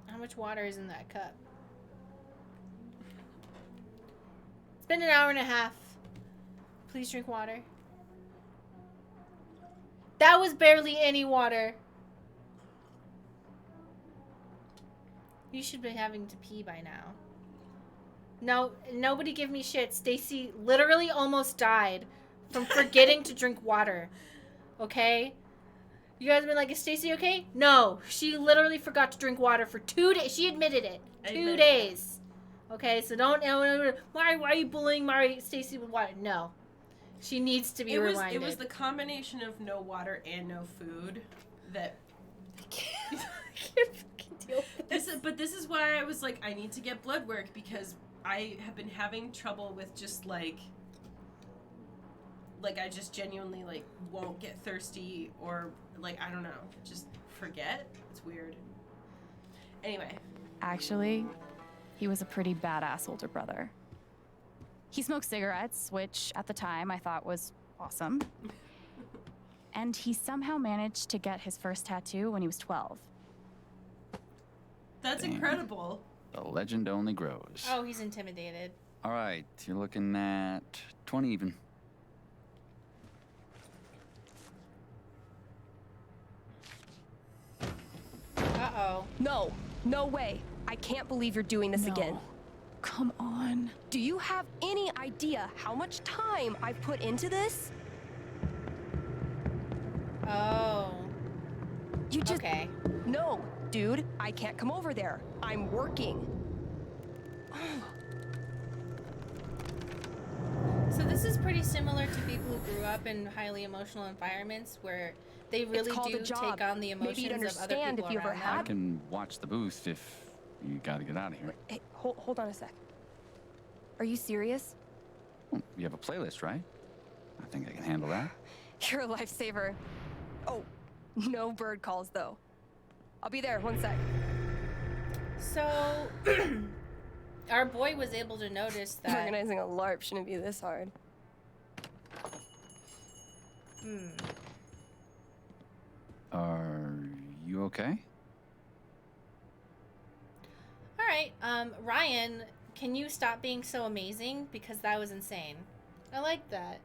How much water is in that cup? It's been an hour and a half. Please drink water. That was barely any water. You should be having to pee by now. No, nobody give me shit. Stacy literally almost died from forgetting to drink water. Okay? You guys been like, is Stacy okay? No, she literally forgot to drink water for 2 days. She admitted it. I 2 admit it. days. Okay, so don't. Why are you bullying Stacy with water? No, she needs to be reminded. It was the combination of no water and no food that. I can't fucking deal with this. This is why I was like, I need to get blood work because I have been having trouble with just like I just genuinely like won't get thirsty or like I don't know, just forget. It's weird. Anyway. Actually, he was a pretty badass older brother. He smoked cigarettes, which at the time I thought was awesome. And he somehow managed to get his first tattoo when he was 12. That's Damn. incredible. The legend only grows. Oh, he's intimidated. All right, you're looking at 20 even. Uh-oh. No, no way. I can't believe you're doing this again. Come on. Do you have any idea how much time I've put into this? Oh. You just... Okay. No, dude, I can't come over there. I'm working. So this is pretty similar to people who grew up in highly emotional environments where they really called do a job. take on the Maybe you'd emotions of other understand people if you ever around had- I them. can watch the booth if you gotta get out of here. Hey, hold on a sec. Are you serious? Oh, you have a playlist, right? I think I can handle that. You're a lifesaver. Oh, no bird calls, though. I'll be there, 1 sec. So, our boy was able to notice that... Organizing a LARP shouldn't be this hard. Are you okay? All right, Ryan, can you stop being so amazing? Because that was insane. I like that.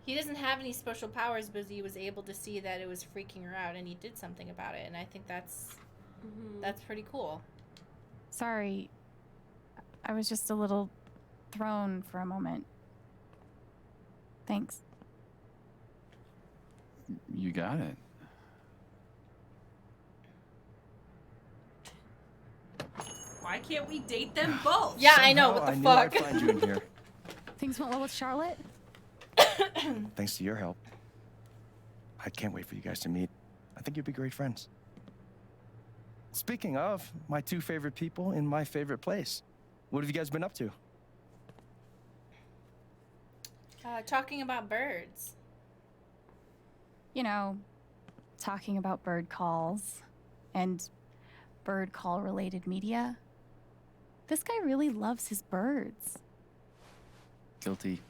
He doesn't have any special powers, but he was able to see that it was freaking her out, and he did something about it. And I think that's pretty cool. Sorry. I was just a little thrown for a moment. Thanks. You got it. Why can't we date them both? Yeah, I know. What the Somehow I fuck? knew I'd find you in here. Things went well with Charlotte? Thanks to your help. I can't wait for you guys to meet. I think you'd be great friends. Speaking of, my two favorite people in my favorite place. What have you guys been up to? Talking about birds. You know, talking about bird calls and bird call related media. This guy really loves his birds. Guilty.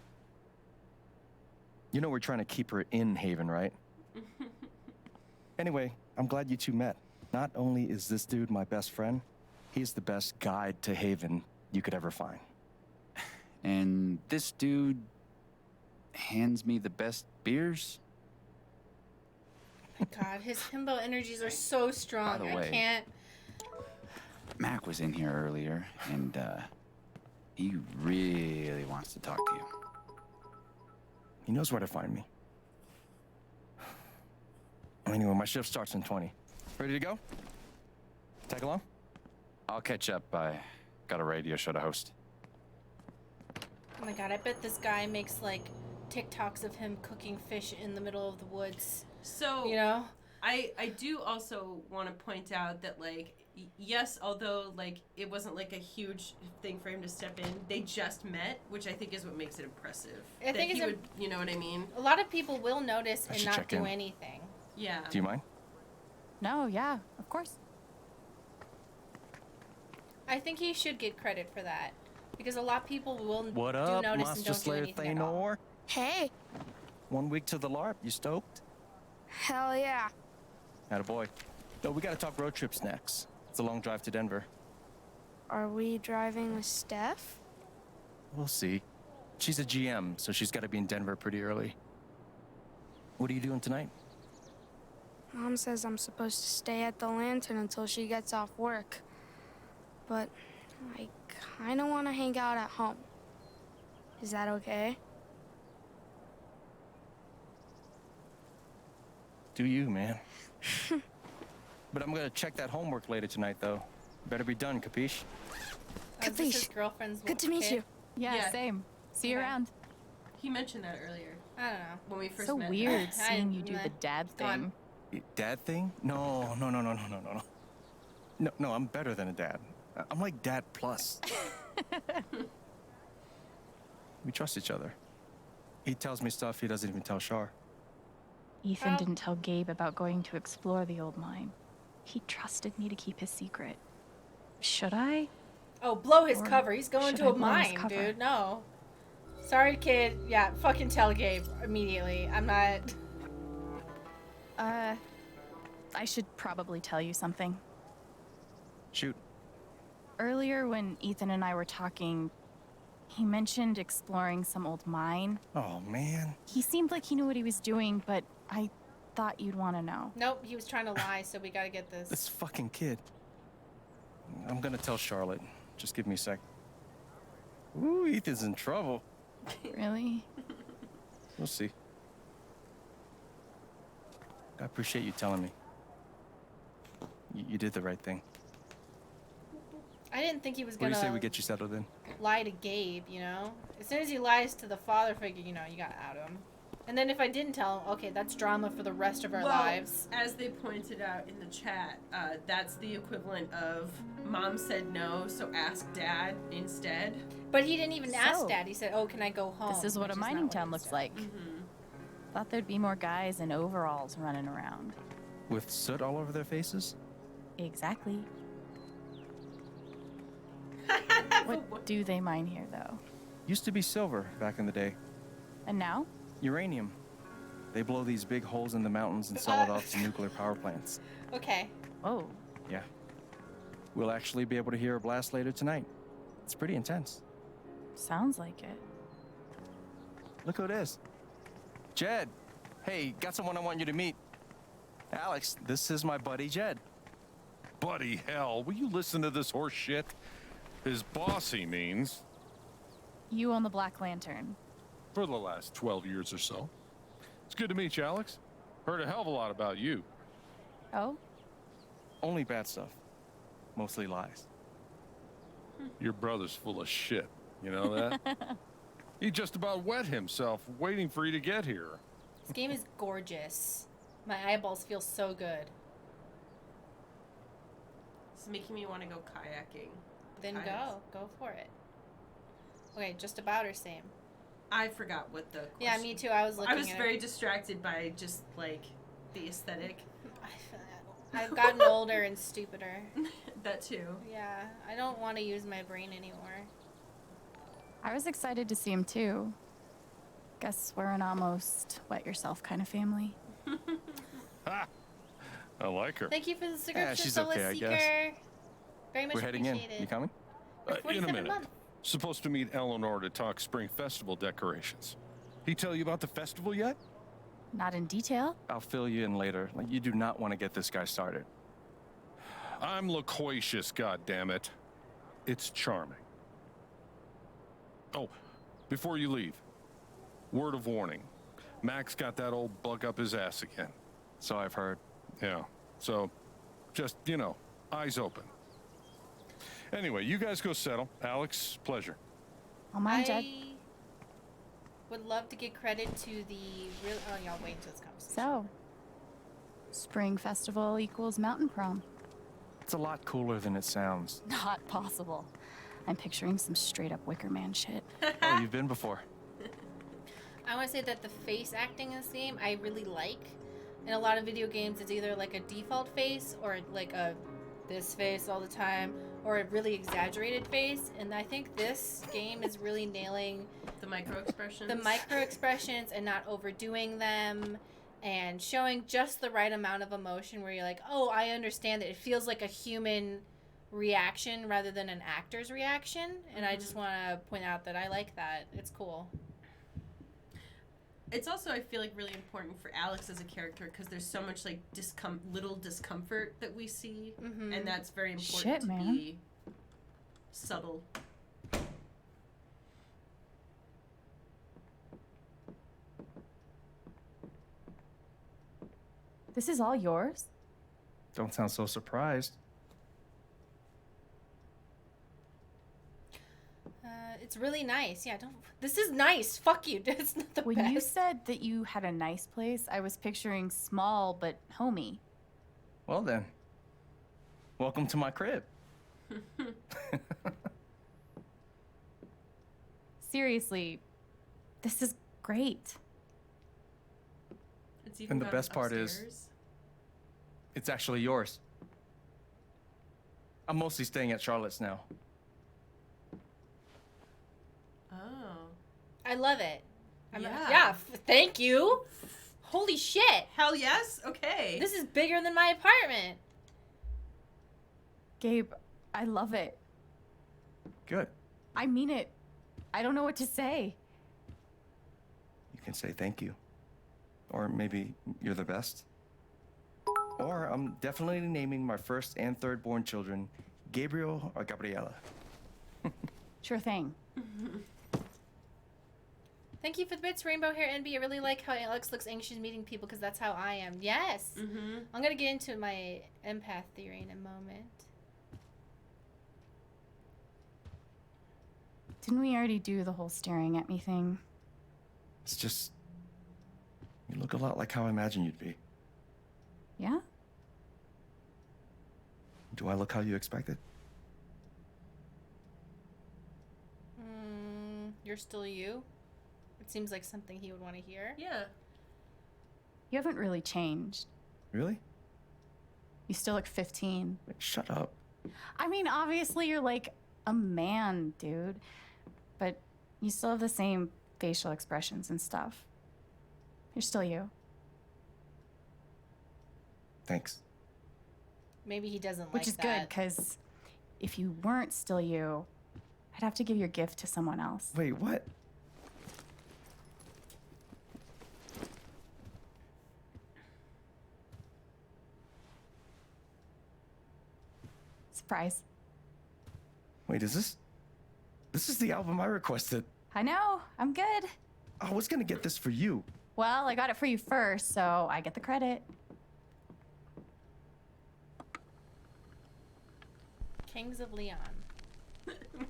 You know we're trying to keep her in Haven, right? Anyway, I'm glad you two met. Not only is this dude my best friend, he's the best guide to Haven you could ever find. And this dude hands me the best beers? My God, his himbo energies are so strong. By the I way- can't. Mac was in here earlier, and he really wants to talk to you. He knows where to find me. Anyway, my shift starts in 20. Ready to go? Tag along? I'll catch up. I got a radio show to host. Oh my God, I bet this guy makes like TikToks of him cooking fish in the middle of the woods. So You know? I do also want to point out that, like, yes, although, like, it wasn't, like, a huge thing for him to step in, they just met, which I think is what makes it impressive. I think he would, you know what I mean? A lot of people will notice I and should not check do in. anything. Yeah. Do you mind? No, yeah, of course. I think he should get credit for that. Because a lot of people will What do up, notice and Monster don't do Slayer anything at all. Thanor? Hey, 1 week to the LARP. You stoked? hell yeah. Attaboy. No, we gotta talk road trips next. It's a long drive to Denver. Are we driving with Steph? We'll see. She's a GM, so she's gotta be in Denver pretty early. What are you doing tonight? Mom says I'm supposed to stay at the Lantern until she gets off work. But I kinda wanna hang out at home. Is that okay? Do you, man? But I'm gonna check that homework later tonight, though. Better be done, capiche? Is this his girlfriend's Good to meet kid? you. Yeah, same. See you Okay. around. He mentioned that earlier. I don't know. When we first So met. weird seeing you do the dad thing. Dad thing? No. No, I'm better than a dad. I'm like dad plus. We trust each other. He tells me stuff he doesn't even tell Shar. Ethan Well- didn't tell Gabe about going to explore the old mine. He trusted me to keep his secret. Should I? Oh, blow his Or cover. He's going should to I a blow his mine, cover? dude. No. Sorry, kid. Yeah, fucking tell Gabe immediately. I'm not. I should probably tell you something. Shoot. Earlier, when Ethan and I were talking, he mentioned exploring some old mine. Oh, man. He seemed like he knew what he was doing, but I thought you'd want to know. Nope, he was trying to lie, so we gotta get this. This fucking kid. I'm gonna tell Charlotte. Just give me a sec. Ooh, Ethan's in trouble. Really? We'll see. I appreciate you telling me. You did the right thing. I didn't think he was What do gonna you say we get you settled in? lie to Gabe, you know? As soon as he lies to the father figure, you know, you gotta out him. And then if I didn't tell him, okay, that's drama for the rest of our lives. As they pointed out in the chat, that's the equivalent of mom said no, so ask dad instead. But he didn't even ask So, Dad. He said, "Oh, can I go home?" This is what a which not mining what town he looks said. like. Thought there'd be more guys in overalls running around. With soot all over their faces? Exactly. What do they mine here, though? Used to be silver back in the day. And now? Uranium. They blow these big holes in the mountains and sell it off to nuclear power plants. Okay. Whoa. Yeah. We'll actually be able to hear a blast later tonight. It's pretty intense. Sounds like it. Look who it is. Jed. Hey, got someone I want you to meet. Alex, this is my buddy Jed. Buddy hell, will you listen to this horse shit? His bossy means You own the Black Lantern. for the last 12 years or so. It's good to meet you, Alex. Heard a hell of a lot about you. Oh? Only bad stuff. Mostly lies. Your brother's full of shit. You know that? He just about wet himself waiting for you to get here. This game is gorgeous. My eyeballs feel so good. It's making me want to go kayaking. Then Kayaks. go for it. Okay, just about or same? I forgot what the question. Yeah, me too. I was looking I was at very it. distracted by just like the aesthetic. I've gotten older and stupider. That too. Yeah, I don't want to use my brain anymore. I was excited to see him, too. Guess we're an almost wet yourself kind of family. Ha! I like her. Thank you for the cigarette, she's Solace okay, I Seeker. guess. Very much We're heading in. appreciated. You coming? For In a 47 minute. months. Supposed to meet Eleanor to talk spring festival decorations. He tell you about the festival yet? Not in detail. I'll fill you in later. Like, you do not want to get this guy started. I'm loquacious, goddammit. It's charming. Oh, before you leave, word of warning. Max got that old bug up his ass again. So I've heard. Yeah, so just, you know, eyes open. Anyway, you guys go settle. Alex, pleasure. I'll mind Jed. I would love to give credit to the real. Oh, y'all wait until this conversation. So, Spring festival equals mountain prom. It's a lot cooler than it sounds. Not possible. I'm picturing some straight up Wicker Man shit. Oh, you've been before. I want to say that the face acting in this game I really like. In a lot of video games, it's either like a default face or like a this face all the time or a really exaggerated face. And I think this game is really nailing The micro expressions. the micro expressions and not overdoing them and showing just the right amount of emotion where you're like, oh, I understand that it feels like a human reaction rather than an actor's reaction. And I just want to point out that I like that. It's cool. It's also, I feel like, really important for Alex as a character because there's so much like little discomfort that we see, and that's very important Shit, to man. be subtle. This is all yours? Don't sound so surprised. It's really nice. Yeah, don't. This is nice. Fuck you. It's not the When best. you said that you had a nice place, I was picturing small but homey. Well then, welcome to my crib. Seriously, this is great. It's even And the got best part is, upstairs. it's actually yours. I'm mostly staying at Charlotte's now. Oh. I love it. Yeah. Thank you. Holy shit. Hell yes. Okay. This is bigger than my apartment. Gabe, I love it. Good. I mean it. I don't know what to say. You can say thank you. Or maybe you're the best. Or I'm definitely naming my first and third born children Gabriel or Gabriela. Sure thing. Thank you for the bits, Rainbow Hair NB. I really like how Alex looks anxious meeting people because that's how I am. Yes. I'm going to get into my empath theory in a moment. Didn't we already do the whole staring at me thing? It's just, you look a lot like how I imagined you'd be. Yeah? Do I look how you expected? You're still you? It seems like something he would want to hear. Yeah. You haven't really changed. Really? You still look 15. Shut up. I mean, obviously you're like a man, dude. But you still have the same facial expressions and stuff. You're still you. Thanks. Maybe he doesn't like Which is good, that. because if you weren't still you, I'd have to give your gift to someone else. Wait, what? Surprise. Wait, is this is the album I requested. I know, I'm good. I was gonna get this for you. Well, I got it for you first, so I get the credit. Kings of Leon.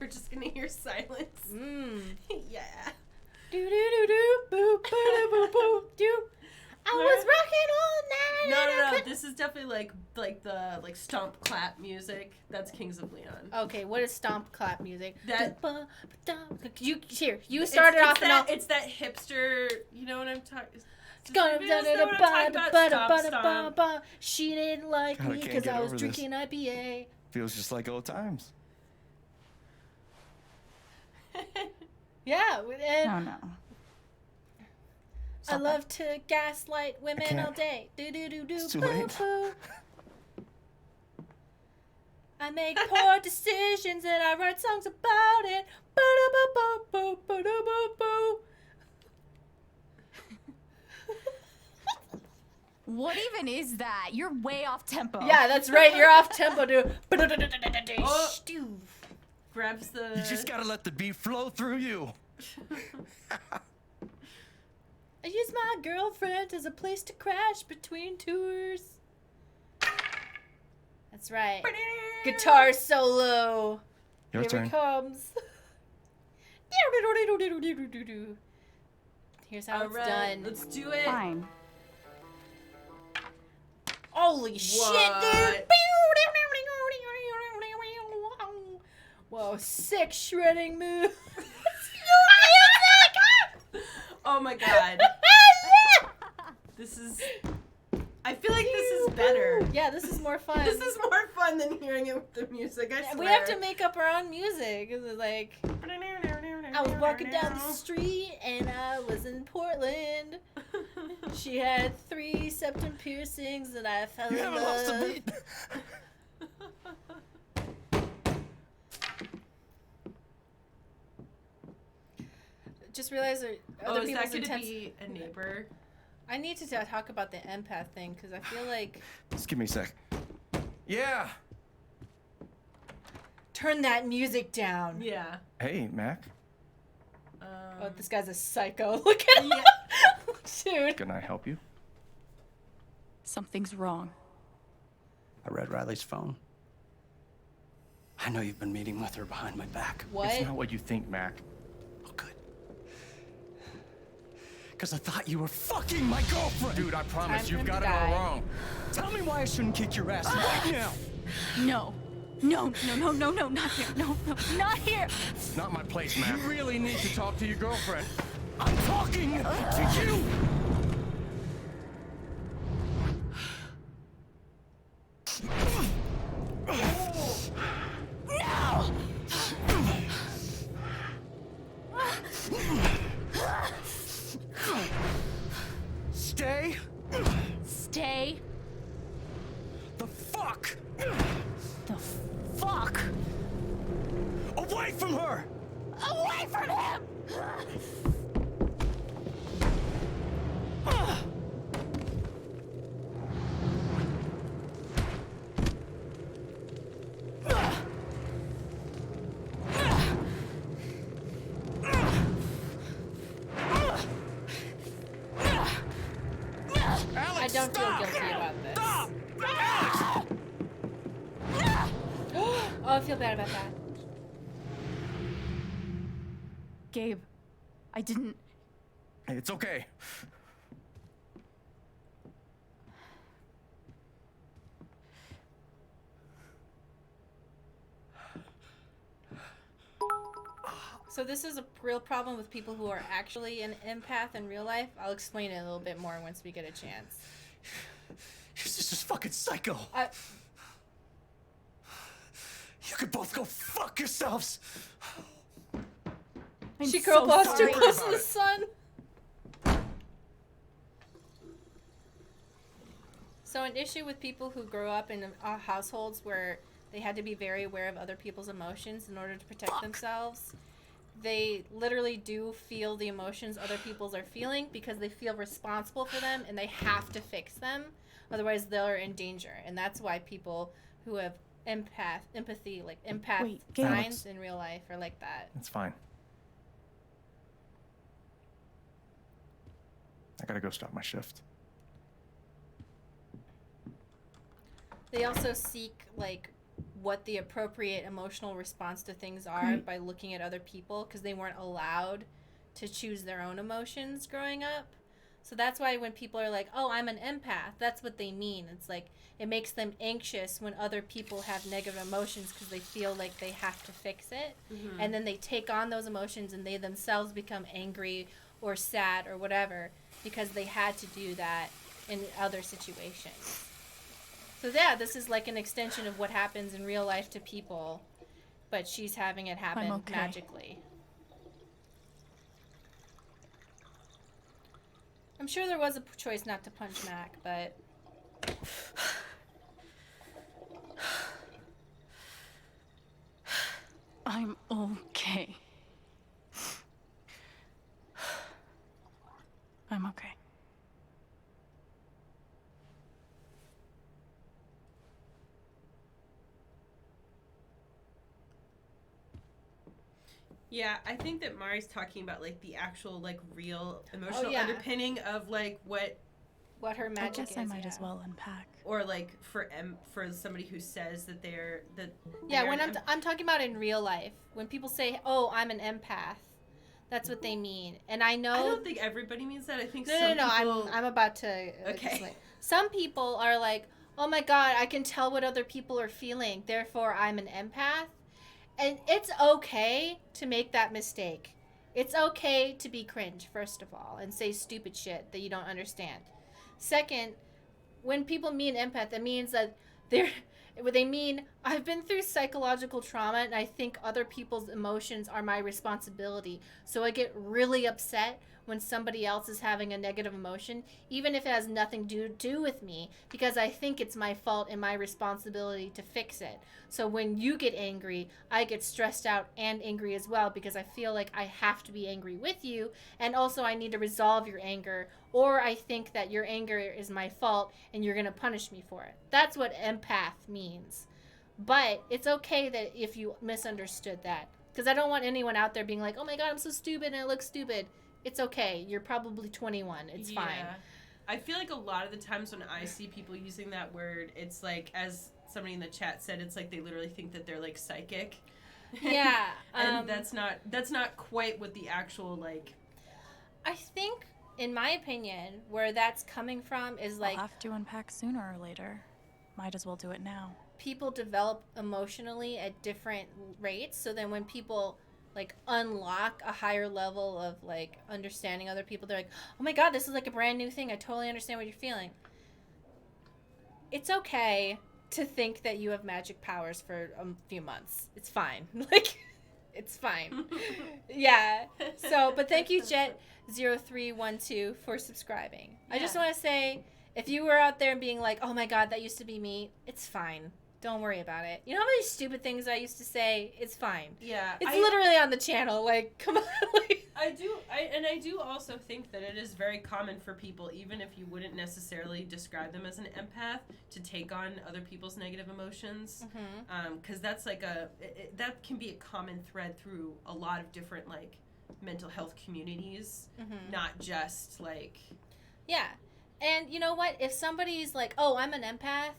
We're just gonna hear silence. Yeah. Do do do do boo boo do boo boo do. I was rocking all night. No, and I no, no. couldn't- This is definitely like the stomp clap music. That's Kings of Leon. Okay, what is stomp clap music? That You started off and all. It's that hipster. You know what I'm talking. She didn't like God, I me can't because get I was over this. drinking IPA. Feels just like old times. Yeah, and No, no. I love to gaslight women can't. all day. Do do do do It's too boo late. boo. I make poor decisions and I write songs about it. Ba-da-ba-ba-boo, ba-da-ba-boo. What even is that? You're way off tempo. Yeah, that's right. You're off tempo, dude. Oh, grabs the. You just gotta let the beat flow through you. I use my girlfriend as a place to crash between tours. That's right. Guitar solo. Your Here turn. it comes. Here's how it's Alright, done. let's do it. Fine. Holy shit, dude! Whoa, sick shredding move. Oh my god. This is... I feel like this is better. Yeah, this is more fun. This is more fun than hearing it with the music, I swear. We have to make up our own music. It's like... I was walking down the street and I was in Portland. She had 3 septum piercings and I fell in love. Just realized that other is people's that going to intense... be a neighbor? I need to talk about the empath thing because I feel like... Just give me a sec. Yeah. Turn that music down. Yeah. Hey, Mac. Oh, this guy's a psycho. Look at him. Dude. Can I help you? Something's wrong. I read Riley's phone. I know you've been meeting with her behind my back. What? It's not what you think, Mac. Because I thought you were fucking my girlfriend. Dude, I promise Time you've for him got to it all die. wrong. Tell me why I shouldn't kick your ass right now. No. No, not here. No, not here. It's not my place, Mac. You really need to talk to your girlfriend. I'm talking to you. Stay. Stay. The fuck. The fuck. Away from her. Away from him. I don't feel guilty about this. Oh, I feel bad about that. Gabe, I didn't. Hey, it's okay. So this is a real problem with people who are actually an empath in real life. I'll explain it a little bit more once we get a chance. You're just a fucking psycho. You could both go fuck yourselves. She girl bossed too sorry close to about the it. sun. So an issue with people who grow up in households where they had to be very aware of other people's emotions in order to protect themselves. They literally do feel the emotions other people's are feeling because they feel responsible for them and they have to fix them. Otherwise, they're in danger. And that's why people who have empathy, like empath Wait, signs Alex. in real life are like that. It's fine. I gotta go stop my shift. They also seek, like, what the appropriate emotional response to things are Great. by looking at other people because they weren't allowed to choose their own emotions growing up. So that's why when people are like, oh, I'm an empath, that's what they mean. It's like it makes them anxious when other people have negative emotions because they feel like they have to fix it. Mm-hmm. And then they take on those emotions and they themselves become angry or sad or whatever because they had to do that in other situations. So yeah, this is like an extension of what happens in real life to people, but she's having it happen okay. magically. I'm sure there was a choice not to punch Mac, but I'm okay. I'm okay. Yeah, I think that Mari's talking about like the actual like real emotional yeah. underpinning of like what her I magic guess is. I might as well unpack. or like for somebody who says that they're Yeah, when I'm talking about in real life, when people say, "Oh, I'm an empath," that's what they mean. And I know I don't think everybody means that. I think No, some no, people... I'm about to Okay. explain. Some people are like, oh my god, I can tell what other people are feeling, therefore I'm an empath. And it's okay to make that mistake. It's okay to be cringe, first of all, and say stupid shit that you don't understand. Second, when people mean empath, it means that they mean I've been through psychological trauma and I think other people's emotions are my responsibility. So I get really upset when somebody else is having a negative emotion, even if it has nothing to do with me, because I think it's my fault and my responsibility to fix it. So when you get angry, I get stressed out and angry as well, because I feel like I have to be angry with you, and also I need to resolve your anger, or I think that your anger is my fault and you're going to punish me for it. That's what empath means. But it's okay that if you misunderstood that, because I don't want anyone out there being like, oh my god, I'm so stupid and I look stupid. It's okay. You're probably 21. It's fine. I feel like a lot of the times when I see people using that word, it's like, as somebody in the chat said, it's like they literally think that they're like psychic. Yeah. And that's not quite what the actual like. I think, in my opinion, where that's coming from is like, I'll have to unpack sooner or later. Might as well do it now. People develop emotionally at different rates. So then when people like unlock a higher level of like understanding other people, they're like, oh my god, this is like a brand new thing. I totally understand what you're feeling. It's okay to think that you have magic powers for a few months. It's fine. Like, it's fine. Yeah. So, but thank you, Jet0312, for subscribing. Yeah. I just want to say, if you were out there being like, oh my god, that used to be me, it's fine. Don't worry about it. You know how many stupid things I used to say? It's fine. Yeah. It's literally on the channel. Like, come on. Like, I do also think that it is very common for people, even if you wouldn't necessarily describe them as an empath, to take on other people's negative emotions. Because that's like that can be a common thread through a lot of different like mental health communities, not just like. Yeah. And you know what? If somebody's like, oh, I'm an empath,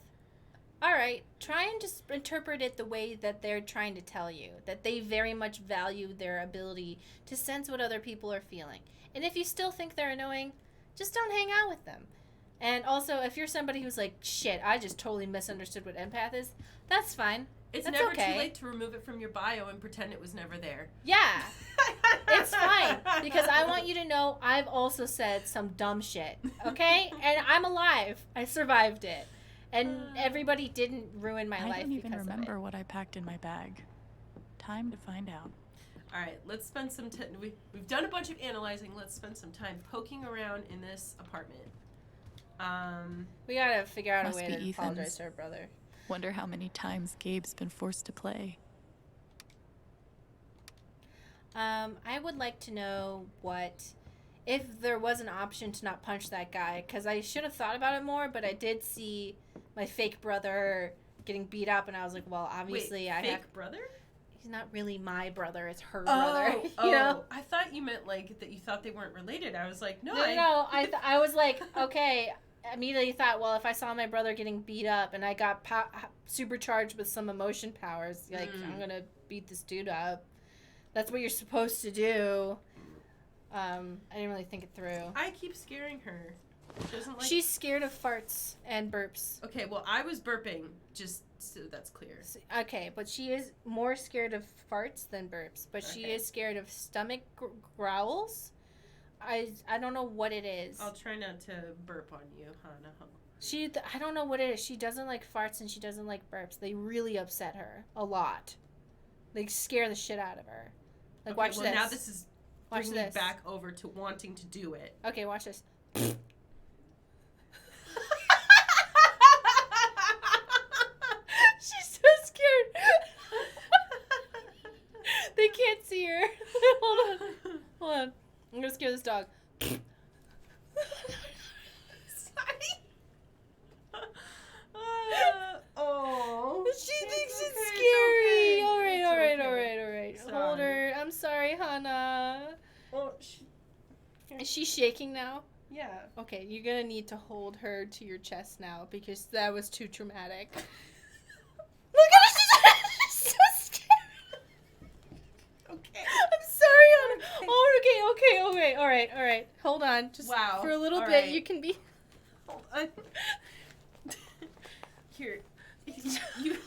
all right, try and just interpret it the way that they're trying to tell you, that they very much value their ability to sense what other people are feeling. And if you still think they're annoying, just don't hang out with them. And also, if you're somebody who's like, shit, I just totally misunderstood what empath is, that's fine. It's that's never okay. too late to remove it from your bio and pretend it was never there. Yeah. It's fine. Because I want you to know I've also said some dumb shit, okay? And I'm alive. I survived it. And everybody didn't ruin my life because of it. I don't even remember what I packed in my bag. Time to find out. All right, let's spend some time. We've done a bunch of analyzing. Let's spend some time poking around in this apartment. We gotta figure out Must a way be to Ethan's. apologize to our brother. Wonder how many times Gabe's been forced to play. I would like to know if there was an option to not punch that guy, because I should have thought about it more, but I did see my fake brother getting beat up, and I was like, well, obviously fake brother? He's not really my brother, it's her brother. You know? I thought you meant like that you thought they weren't related. I was like, no. No, I was like, okay. Immediately thought, well, if I saw my brother getting beat up and I got supercharged with some emotion powers, like, I'm gonna beat this dude up. That's what you're supposed to do. I didn't really think it through. I keep scaring her. She doesn't like. She's scared of farts and burps. Okay, well, I was burping, just so that's clear. Okay, but she is more scared of farts than burps. But she is scared of stomach growls. I don't know what it is. I'll try not to burp on you, Hannah. I don't know what it is. She doesn't like farts and she doesn't like burps. They really upset her a lot. They scare the shit out of her. Like, watch this. Now this is watch bringing me this. back over to wanting to do it. Okay, watch this. She's so scared. They can't see her. Hold on. I'm gonna scare this dog. She thinks it's scary. All right. Hold her. I'm sorry, Hannah. Well, is she shaking now? Yeah. Okay, you're gonna need to hold her to your chest now because that was too traumatic. Look at her. She's so scared. Okay. I'm sorry, Hannah. Oh, okay. All right. Hold on. Just for a little bit, you can be. Hold on. Here, you.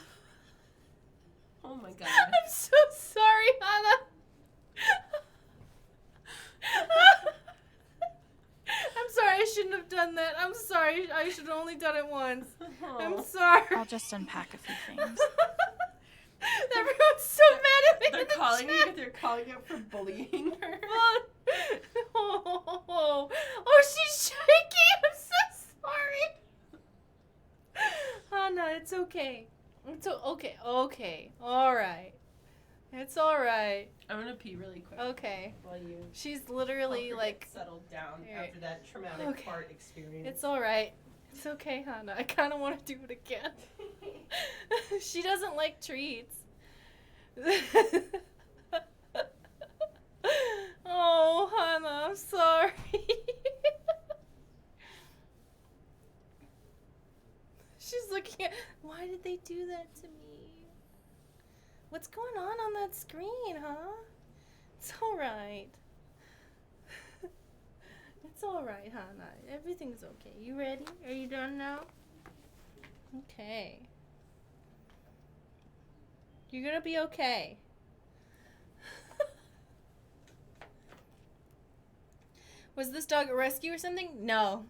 Oh my god. I'm so sorry, Hannah. I'm sorry, I shouldn't have done that. I'm sorry, I should have only done it once. I'm sorry. I'll just unpack a few things. Everyone's so mad at me. They're in the calling chat. you. They're calling you up for bullying her. Oh, she's shaking. I'm so sorry. Hannah, it's okay. It's okay. Okay. All right. It's all right. I'm gonna pee really quick. Okay. While you. She's literally help her like get settled down Alright. after that traumatic Okay. fart experience. It's all right. It's okay, Hannah. I kind of want to do it again. She doesn't like treats. Oh, Hannah, I'm sorry. She's looking at. Why did they do that to me? What's going on that screen, huh? It's all right. It's all right, Hannah. Everything's okay. You ready? Are you done now? Okay. You're gonna be okay. Was this dog a rescue or something? No.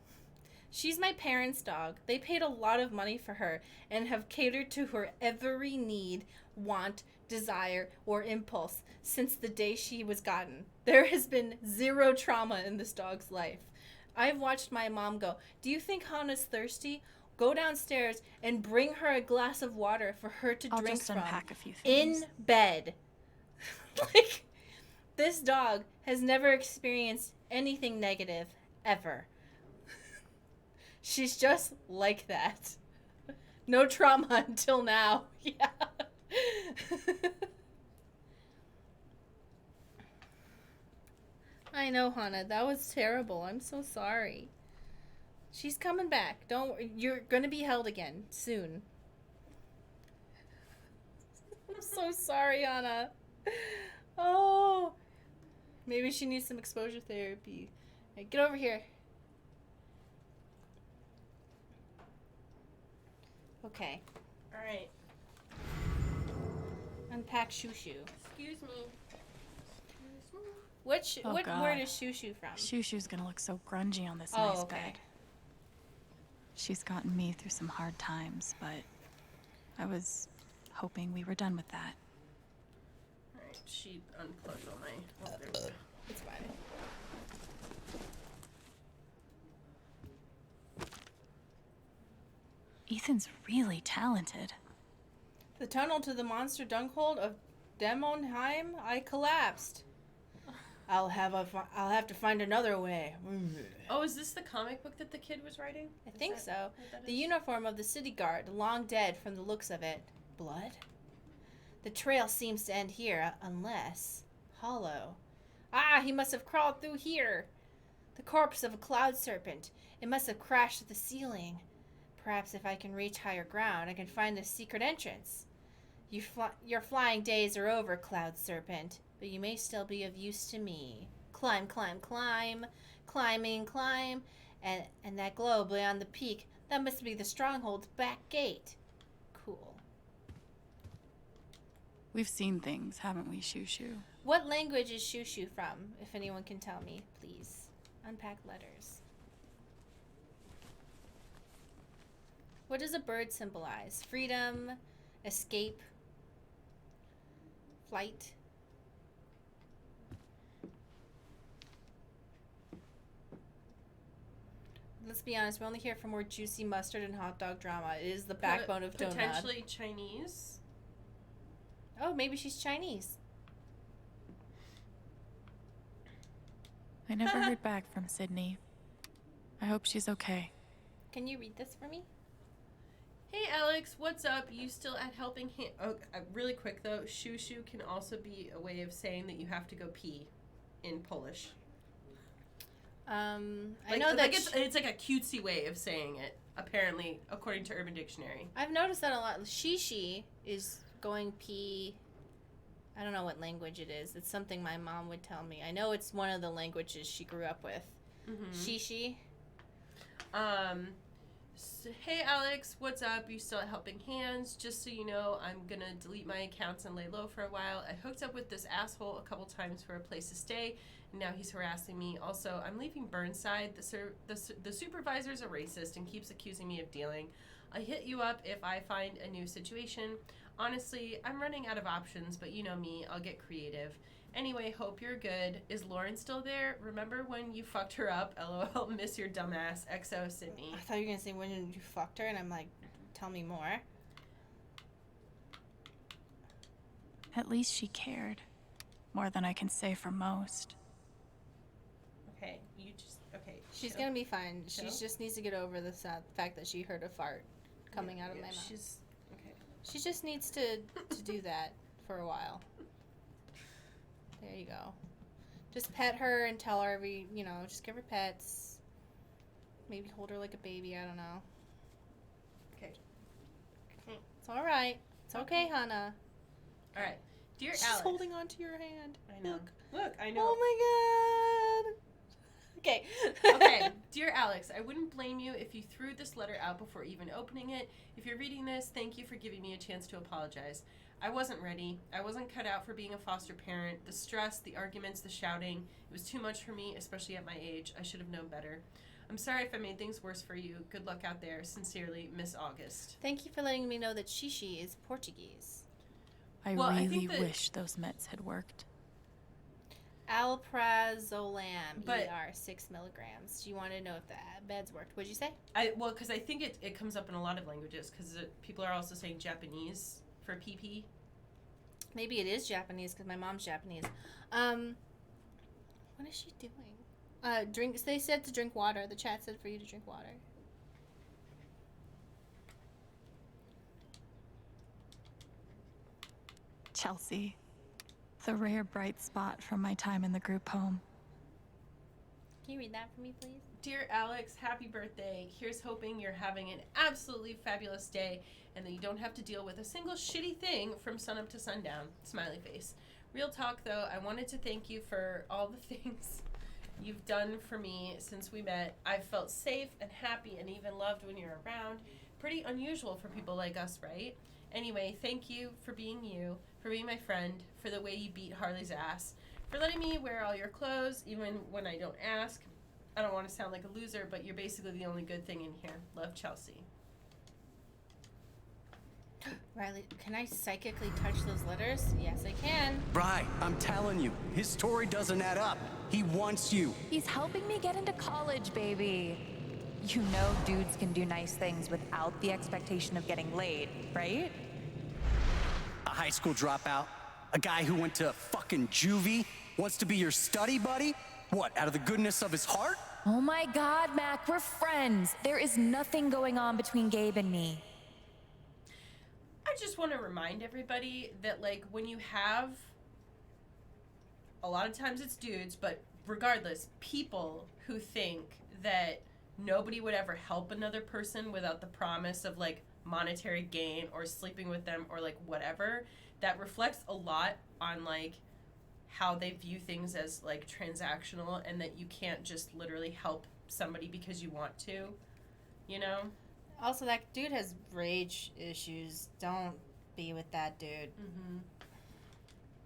She's my parents' dog. They paid a lot of money for her and have catered to her every need, want, desire, or impulse since the day she was gotten. There has been zero trauma in this dog's life. I've watched my mom go, "Do you think Hannah's thirsty? Go downstairs and bring her a glass of water for her to I'll drink just from unpack a few things. in bed." Like, this dog has never experienced anything negative, ever. She's just like that. No trauma until now. Yeah. I know, Hannah. That was terrible. I'm so sorry. She's coming back. You're gonna be held again soon. I'm so sorry, Hannah. Oh. Maybe she needs some exposure therapy. Hey, get over here. Okay. Alright. Unpack Shushu. Excuse me. What Oh, word God. is Shushu from? Shushu's gonna look so grungy on this Oh, nice okay. bed. She's gotten me through some hard times, but I was hoping we were done with that. Alright, she unplugged all my. Oh, there we go. It's fine. Ethan's really talented. The tunnel to the monster dunkhold of Demonheim, I collapsed. I'll have to find another way. Oh, is this the comic book that the kid was writing? I think so. what that The is? uniform of the city guard, long dead from the looks of it. Blood? The trail seems to end here, unless hollow. Ah, he must have crawled through here. The corpse of a cloud serpent. It must have crashed at the ceiling. Perhaps if I can reach higher ground, I can find the secret entrance. Your flying days are over, cloud serpent, but you may still be of use to me. Climb, climb, climb. Climbing, climb. And that globe beyond the peak, that must be the stronghold's back gate. Cool. We've seen things, haven't we, Shushu? What language is Shushu from, if anyone can tell me, please? Unpack letters. What does a bird symbolize? Freedom, escape, flight. Let's be honest, we're only here for more juicy mustard and hot dog drama. It is the backbone of Donut. Potentially Chinese. Oh, maybe she's Chinese. I never heard back from Sydney. I hope she's okay. Can you read this for me? Hey Alex, what's up? You still at Helping Hand? Oh, really quick though, shushu can also be a way of saying that you have to go pee in Polish. I Like, know that like it's like a cutesy way of saying it, apparently, according to Urban Dictionary. I've noticed that a lot. Shishi is going pee. I don't know what language it is. It's something my mom would tell me. I know it's one of the languages she grew up with. Mm-hmm. Shishi. Hey Alex, what's up? You still at Helping Hands? Just so you know, I'm gonna delete my accounts and lay low for a while. I hooked up with this asshole a couple times for a place to stay, and now he's harassing me. Also, I'm leaving Burnside. The supervisor's a racist and keeps accusing me of dealing. I'll hit you up if I find a new situation. Honestly, I'm running out of options, but you know me, I'll get creative. Anyway, hope you're good. Is Lauren still there? Remember when you fucked her up? LOL, miss your dumbass. XO, Sydney. I thought you were gonna say when you fucked her, and I'm like, tell me more. At least she cared. More than I can say for most. Okay, you just, okay. She's chill. gonna be fine. She Chill. just needs to get over the fact that she heard a fart coming out of my mouth. She's, okay. She just needs to do that for a while. There you go. Just pet her and tell her just give her pets. Maybe hold her like a baby, I don't know. Okay. It's alright. It's okay, Hannah. Alright. Dear She's Alex. holding on to your hand. I know. Look, I know. Oh my god. Okay. Okay, dear Alex, I wouldn't blame you if you threw this letter out before even opening it. If you're reading this, thank you for giving me a chance to apologize. I wasn't ready. I wasn't cut out for being a foster parent. The stress, the arguments, the shouting, it was too much for me, especially at my age. I should have known better. I'm sorry if I made things worse for you. Good luck out there. Sincerely, Miss August. Thank you for letting me know that Shishi is Portuguese. I really wish those meds had worked. Alprazolam, But- ER, 6 milligrams. Do you want to know if the meds worked? What'd you say? Because I think it comes up in a lot of languages, because people are also saying Japanese for PP. Maybe it is Japanese because my mom's Japanese. What is she doing? Drink. They said to drink water. The chat said for you to drink water. Chelsea. The rare bright spot from my time in the group home. Can you read that for me, please? Dear Alex, happy birthday. Here's hoping you're having an absolutely fabulous day and that you don't have to deal with a single shitty thing from sunup to sundown. Smiley face. Real talk though, I wanted to thank you for all the things you've done for me since we met. I've felt safe and happy and even loved when you're around. Pretty unusual for people like us, right? Anyway, thank you for being you, for being my friend, for the way you beat Harley's ass, for letting me wear all your clothes even when I don't ask. I don't want to sound like a loser, but you're basically the only good thing in here. Love, Chelsea. Riley, can I psychically touch those letters? Yes, I can. Right, I'm telling you, his story doesn't add up. He wants you. He's helping me get into college, baby. You know dudes can do nice things without the expectation of getting laid, right? A high school dropout? A guy who went to fucking juvie? Wants to be your study buddy? What, out of the goodness of his heart? Oh my god, Mac, we're friends. There is nothing going on between Gabe and me. I just want to remind everybody that, like, when you have, a lot of times it's dudes, but regardless, people who think that nobody would ever help another person without the promise of, like, monetary gain or sleeping with them or, like, whatever, that reflects a lot on, like, how they view things as, like, transactional, and that you can't just literally help somebody because you want to, you know? Also, that dude has rage issues. Don't be with that dude. Mm-hmm.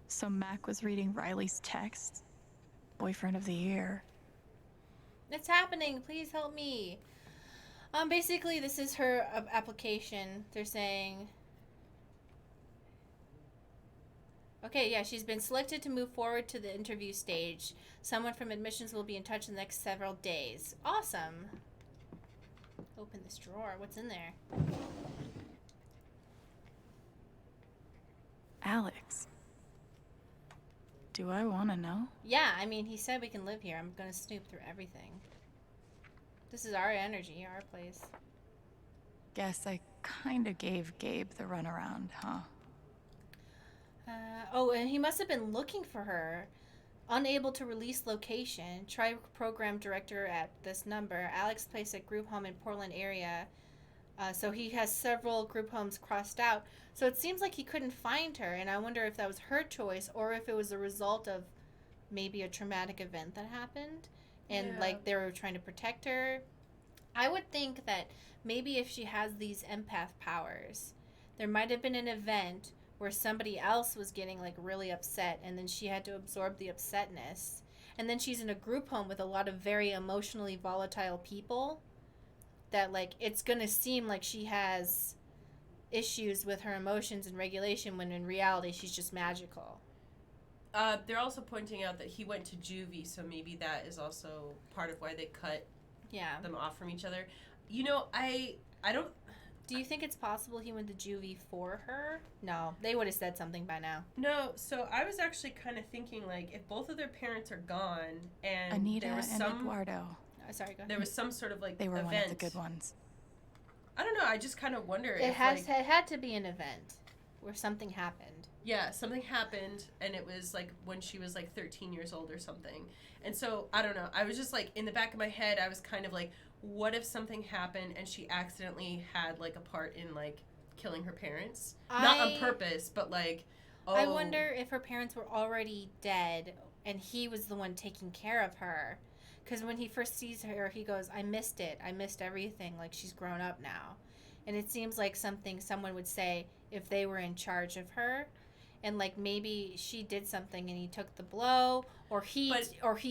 So Mac was reading Riley's text. Boyfriend of the year. It's happening. Please help me. Basically, this is her application. They're saying... Okay, yeah, she's been selected to move forward to the interview stage. Someone from admissions will be in touch in the next several days. Awesome. Open this drawer. What's in there? Alex. Do I want to know? Yeah, I mean, he said we can live here. I'm gonna snoop through everything. This is our energy, our place. Guess I kind of gave Gabe the runaround, huh? Oh, and he must have been looking for her. Unable to release location. Try program director at this number. Alex placed a group home in Portland area. So he has several group homes crossed out. So it seems like he couldn't find her, and I wonder if that was her choice or if it was a result of maybe a traumatic event that happened, and Yeah. like they were trying to protect her. I would think that maybe if she has these empath powers, there might have been an event where somebody else was getting like really upset and then she had to absorb the upsetness. And then she's in a group home with a lot of very emotionally volatile people that like it's going to seem like she has issues with her emotions and regulation when in reality she's just magical. They're also pointing out that he went to juvie, so maybe that is also part of why they cut them off from each other. You know, I don't... Do you think it's possible he went to juvie for her? No, they would have said something by now. No, so I was actually kind of thinking, like, if both of their parents are gone and Anita there was and some... Eduardo. Sorry, go ahead. There was some sort of, like, They were event. one of the good ones. I don't know, I just kind of wonder it had to be an event where something happened. Yeah, something happened, and it was, like, when she was, like, 13 years old or something. And so, I don't know, I was just, like, in the back of my head, I was kind of like, what if something happened and she accidentally had, like, a part in, like, killing her parents? Not on purpose, but, like, I wonder if her parents were already dead and he was the one taking care of her. Because when he first sees her, he goes, I missed it. I missed everything. Like, she's grown up now. And it seems like something someone would say if they were in charge of her. And, like, maybe she did something and he took the blow, or he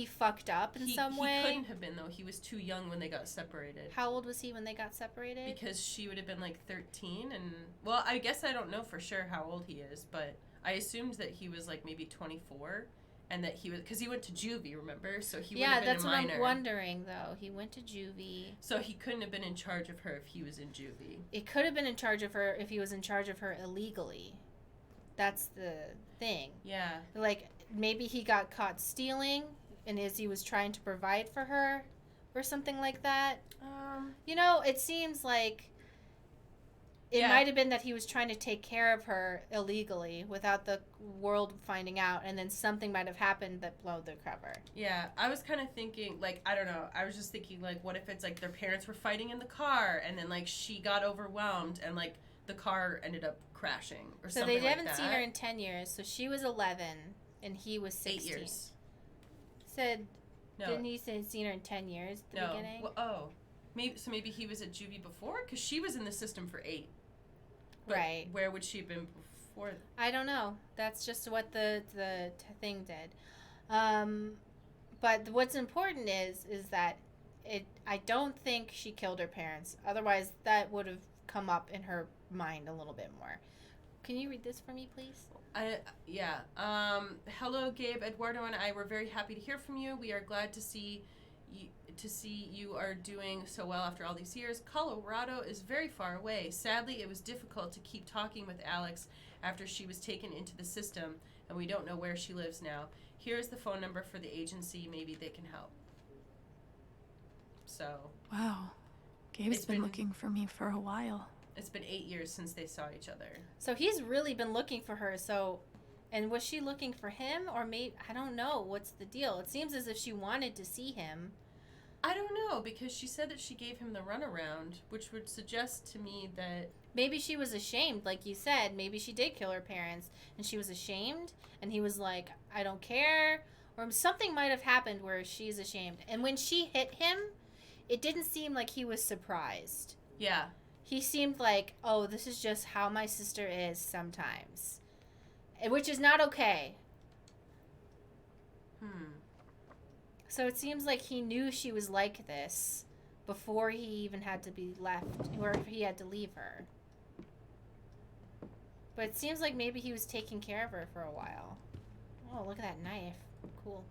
fucked up in some way. He couldn't have been, though. He was too young when they got separated. How old was he when they got separated? Because she would have been, like, 13. And, well, I guess I don't know for sure how old he is, but I assumed that he was, like, maybe 24. And that he was, because he went to juvie, remember? So he would have been a minor. Yeah, that's what I'm wondering, though. He went to juvie. So he couldn't have been in charge of her if he was in juvie. It could have been in charge of her if he was in charge of her illegally. That's the thing. Yeah. Like, maybe he got caught stealing, and as he was trying to provide for her, or something like that. You know, it seems like it might have been that he was trying to take care of her illegally without the world finding out, and then something might have happened that blew the cover. Yeah, I was kind of thinking, like, I don't know. I was just thinking, like, what if it's, like, their parents were fighting in the car, and then, like, she got overwhelmed, and, like, the car ended up crashing or something like that. So they haven't seen her in 10 years, so she was 11, and he was 16. 8 years. Said, no. Didn't he say seen her in 10 years at the beginning? Well, maybe he was at juvie before? Because she was in the system for 8. But right. Where would she have been before? I don't know. That's just what the thing did. But what's important is that I don't think she killed her parents. Otherwise, that would have come up in her mind a little bit more. Can you read this for me, please? Yeah. Hello, Gabe, Eduardo, and I were very happy to hear from you. We are glad to see you are doing so well after all these years. Colorado is very far away. Sadly, it was difficult to keep talking with Alex after she was taken into the system, and we don't know where she lives now. Here's the phone number for the agency. Maybe they can help. So. Wow. Gabe's been looking for me for a while. It's been 8 years since they saw each other. So he's really been looking for her. So, and was she looking for him, or maybe I don't know what's the deal? It seems as if she wanted to see him. I don't know, because she said that she gave him the runaround, which would suggest to me that maybe she was ashamed, like you said. Maybe she did kill her parents, and she was ashamed, and he was like, "I don't care," or something might have happened where she's ashamed. And when she hit him, it didn't seem like he was surprised. Yeah. He seemed like, oh, this is just how my sister is sometimes. Which is not okay. So it seems like he knew she was like this before he even had to be left, or he had to leave her. But it seems like maybe he was taking care of her for a while. Oh, look at that knife. Cool.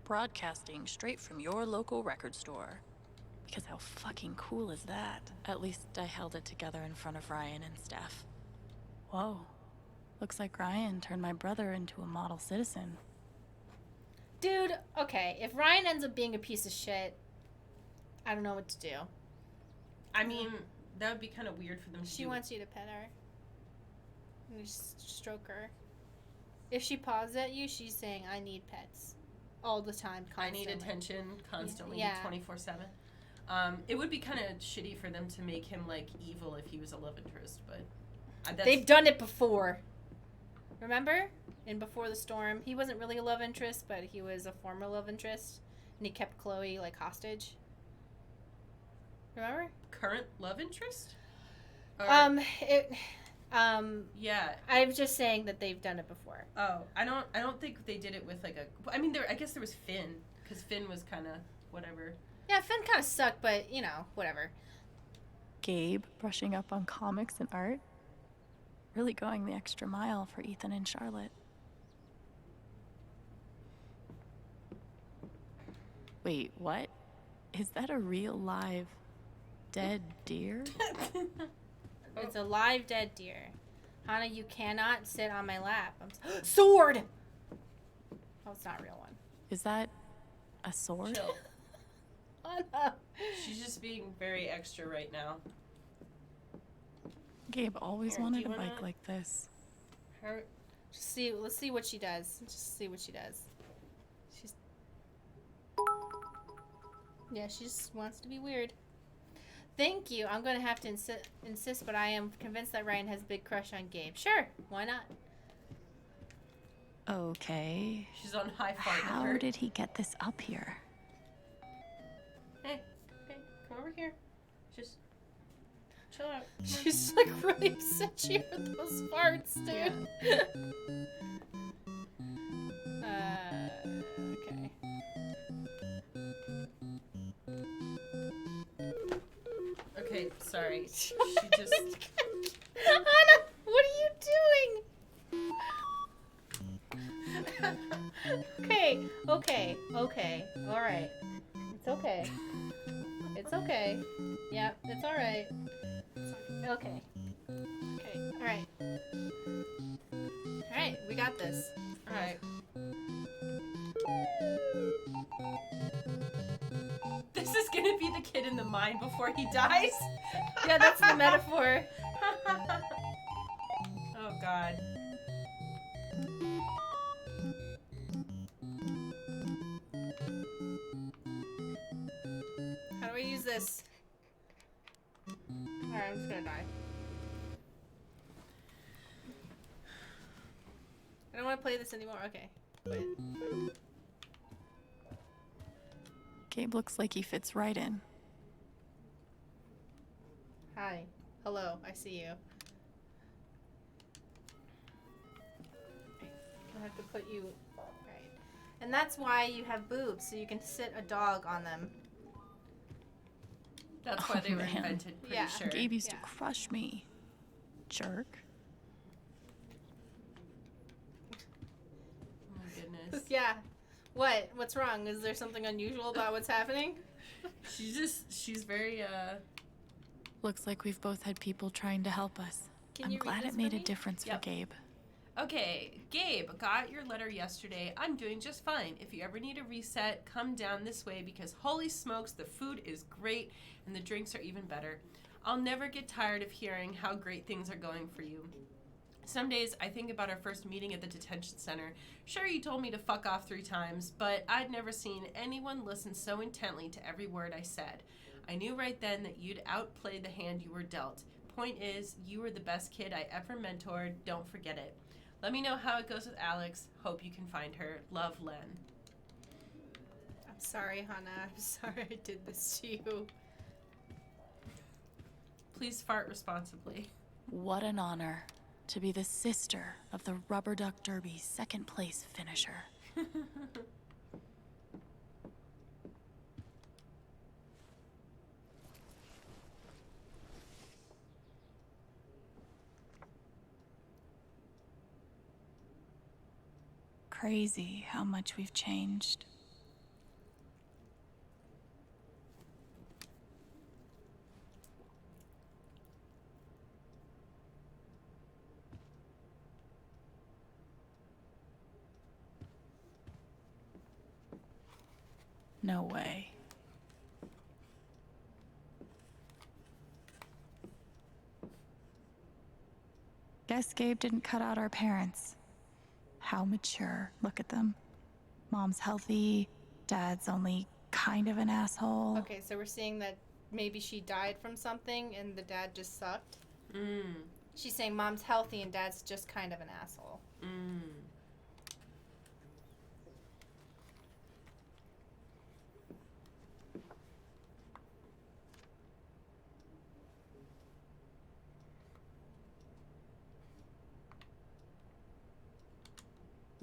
Broadcasting straight from your local record store. Because how fucking cool is that? At least I held it together in front of Ryan and Steph. Whoa. Looks like Ryan turned my brother into a model citizen. Dude, okay, if Ryan ends up being a piece of shit, I don't know what to do. I mean, that would be kind of weird for them to do. She wants you to pet her. And just stroke her. If she paws at you, she's saying, I need pets. All the time, constantly. I need attention constantly, yeah. 24/7. It would be kind of shitty for them to make him, like, evil if he was a love interest, but... They've done it before. Remember? In Before the Storm, he wasn't really a love interest, but he was a former love interest, and he kept Chloe, like, hostage. Remember? Current love interest? Or- yeah. I'm just saying that they've done it before. Oh, I don't think they did it with like a. I mean, I guess there was Finn, because Finn was kind of whatever. Yeah, Finn kind of sucked, but you know, whatever. Gabe brushing up on comics and art. Really going the extra mile for Ethan and Charlotte. Wait, what? Is that a real live dead deer? It's a live dead deer. Hannah, you cannot sit on my lap. Sword! Oh, it's not a real one. Is that a sword? Chill. Hannah. She's just being very extra right now. Gabe always Here, wanted do a you wanna- bike like this. Her. Let's see what she does. Just see what she does. Yeah, she just wants to be weird. Thank you. I'm gonna have to insist, but I am convinced that Ryan has a big crush on Gabe. Sure, why not? Okay. She's on high five. How did he get this up here? Hey, come over here. Just chill out. She's like really upset she heard those farts, dude. Okay. Okay, sorry. She just. Hannah, what are you doing? Okay. All right. It's okay. It's okay. Yeah, it's all right. Okay. All right. All right, we got this. All right. This is gonna be the kid in the mine before he dies. Yeah, that's the metaphor. Oh God. How do I use this? Alright, I'm just gonna die. I don't want to play this anymore. Okay. Quit. Gabe looks like he fits right in. Hi. Hello. I see you. I have to put you right. And that's why you have boobs, so you can sit a dog on them. That's why they were man. invented, pretty Yeah. sure. Gabe used to crush me. Jerk. Oh my goodness. Yeah. What? What's wrong? Is there something unusual about what's happening? She's very, Looks like we've both had people trying to help us. Can I'm you read glad this it made for a me? difference Yep. for Gabe. Okay, Gabe, got your letter yesterday. I'm doing just fine. If you ever need a reset, come down this way because holy smokes, the food is great and the drinks are even better. I'll never get tired of hearing how great things are going for you. Some days I think about our first meeting at the detention center. Sure, you told me to fuck off 3 times, but I'd never seen anyone listen so intently to every word I said. I knew right then that you'd outplayed the hand you were dealt. Point is, you were the best kid I ever mentored. Don't forget it. Let me know how it goes with Alex. Hope you can find her. Love, Len. I'm sorry, Hannah. I'm sorry I did this to you. Please fart responsibly. What an honor to be the sister of the Rubber Duck Derby second place finisher. Crazy how much we've changed. No way. Guess Gabe didn't cut out our parents. How mature. Look at them. Mom's healthy, dad's only kind of an asshole. Okay, so we're seeing that maybe she died from something and the dad just sucked. She's saying mom's healthy and dad's just kind of an asshole.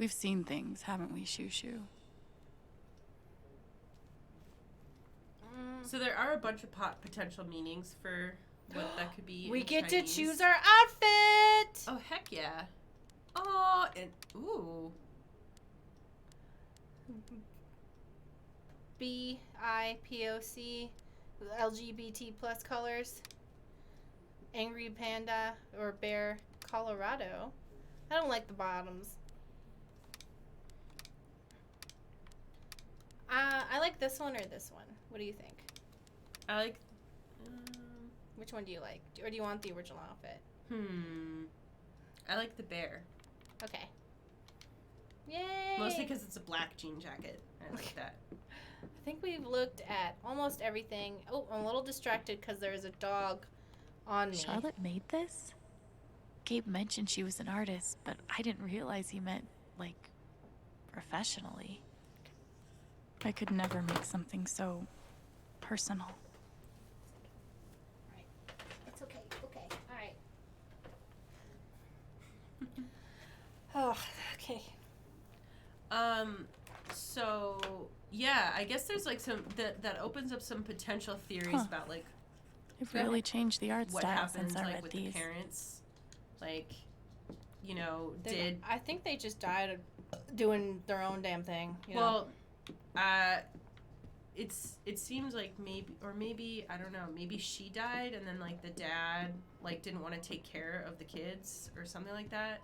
We've seen things, haven't we, Shoo Shoo? So there are a bunch of potential meanings for what that could be. We in get Chinese. to choose our outfit. Oh heck yeah! Oh, and ooh. BIPOC, LGBT plus colors. Angry panda or bear, Colorado. I don't like the bottoms. I like this one or this one. What do you think? I like. Which one do you like? Or do you want the original outfit? I like the bear. Okay. Yay! Mostly because it's a black jean jacket. I like that. I think we've looked at almost everything. Oh, I'm a little distracted because there is a dog on me. Charlotte made this? Gabe mentioned she was an artist, but I didn't realize he meant, like, professionally. I could never make something so personal. Alright. It's okay. Okay. Alright. Oh, okay. So yeah, I guess there's like some that opens up some potential theories about like It really changed the art what style happened since I like read with these. the parents, like, you know, I think they just died doing their own damn thing. You know? well, it seems like maybe I don't know, maybe she died and then like the dad like didn't want to take care of the kids or something like that.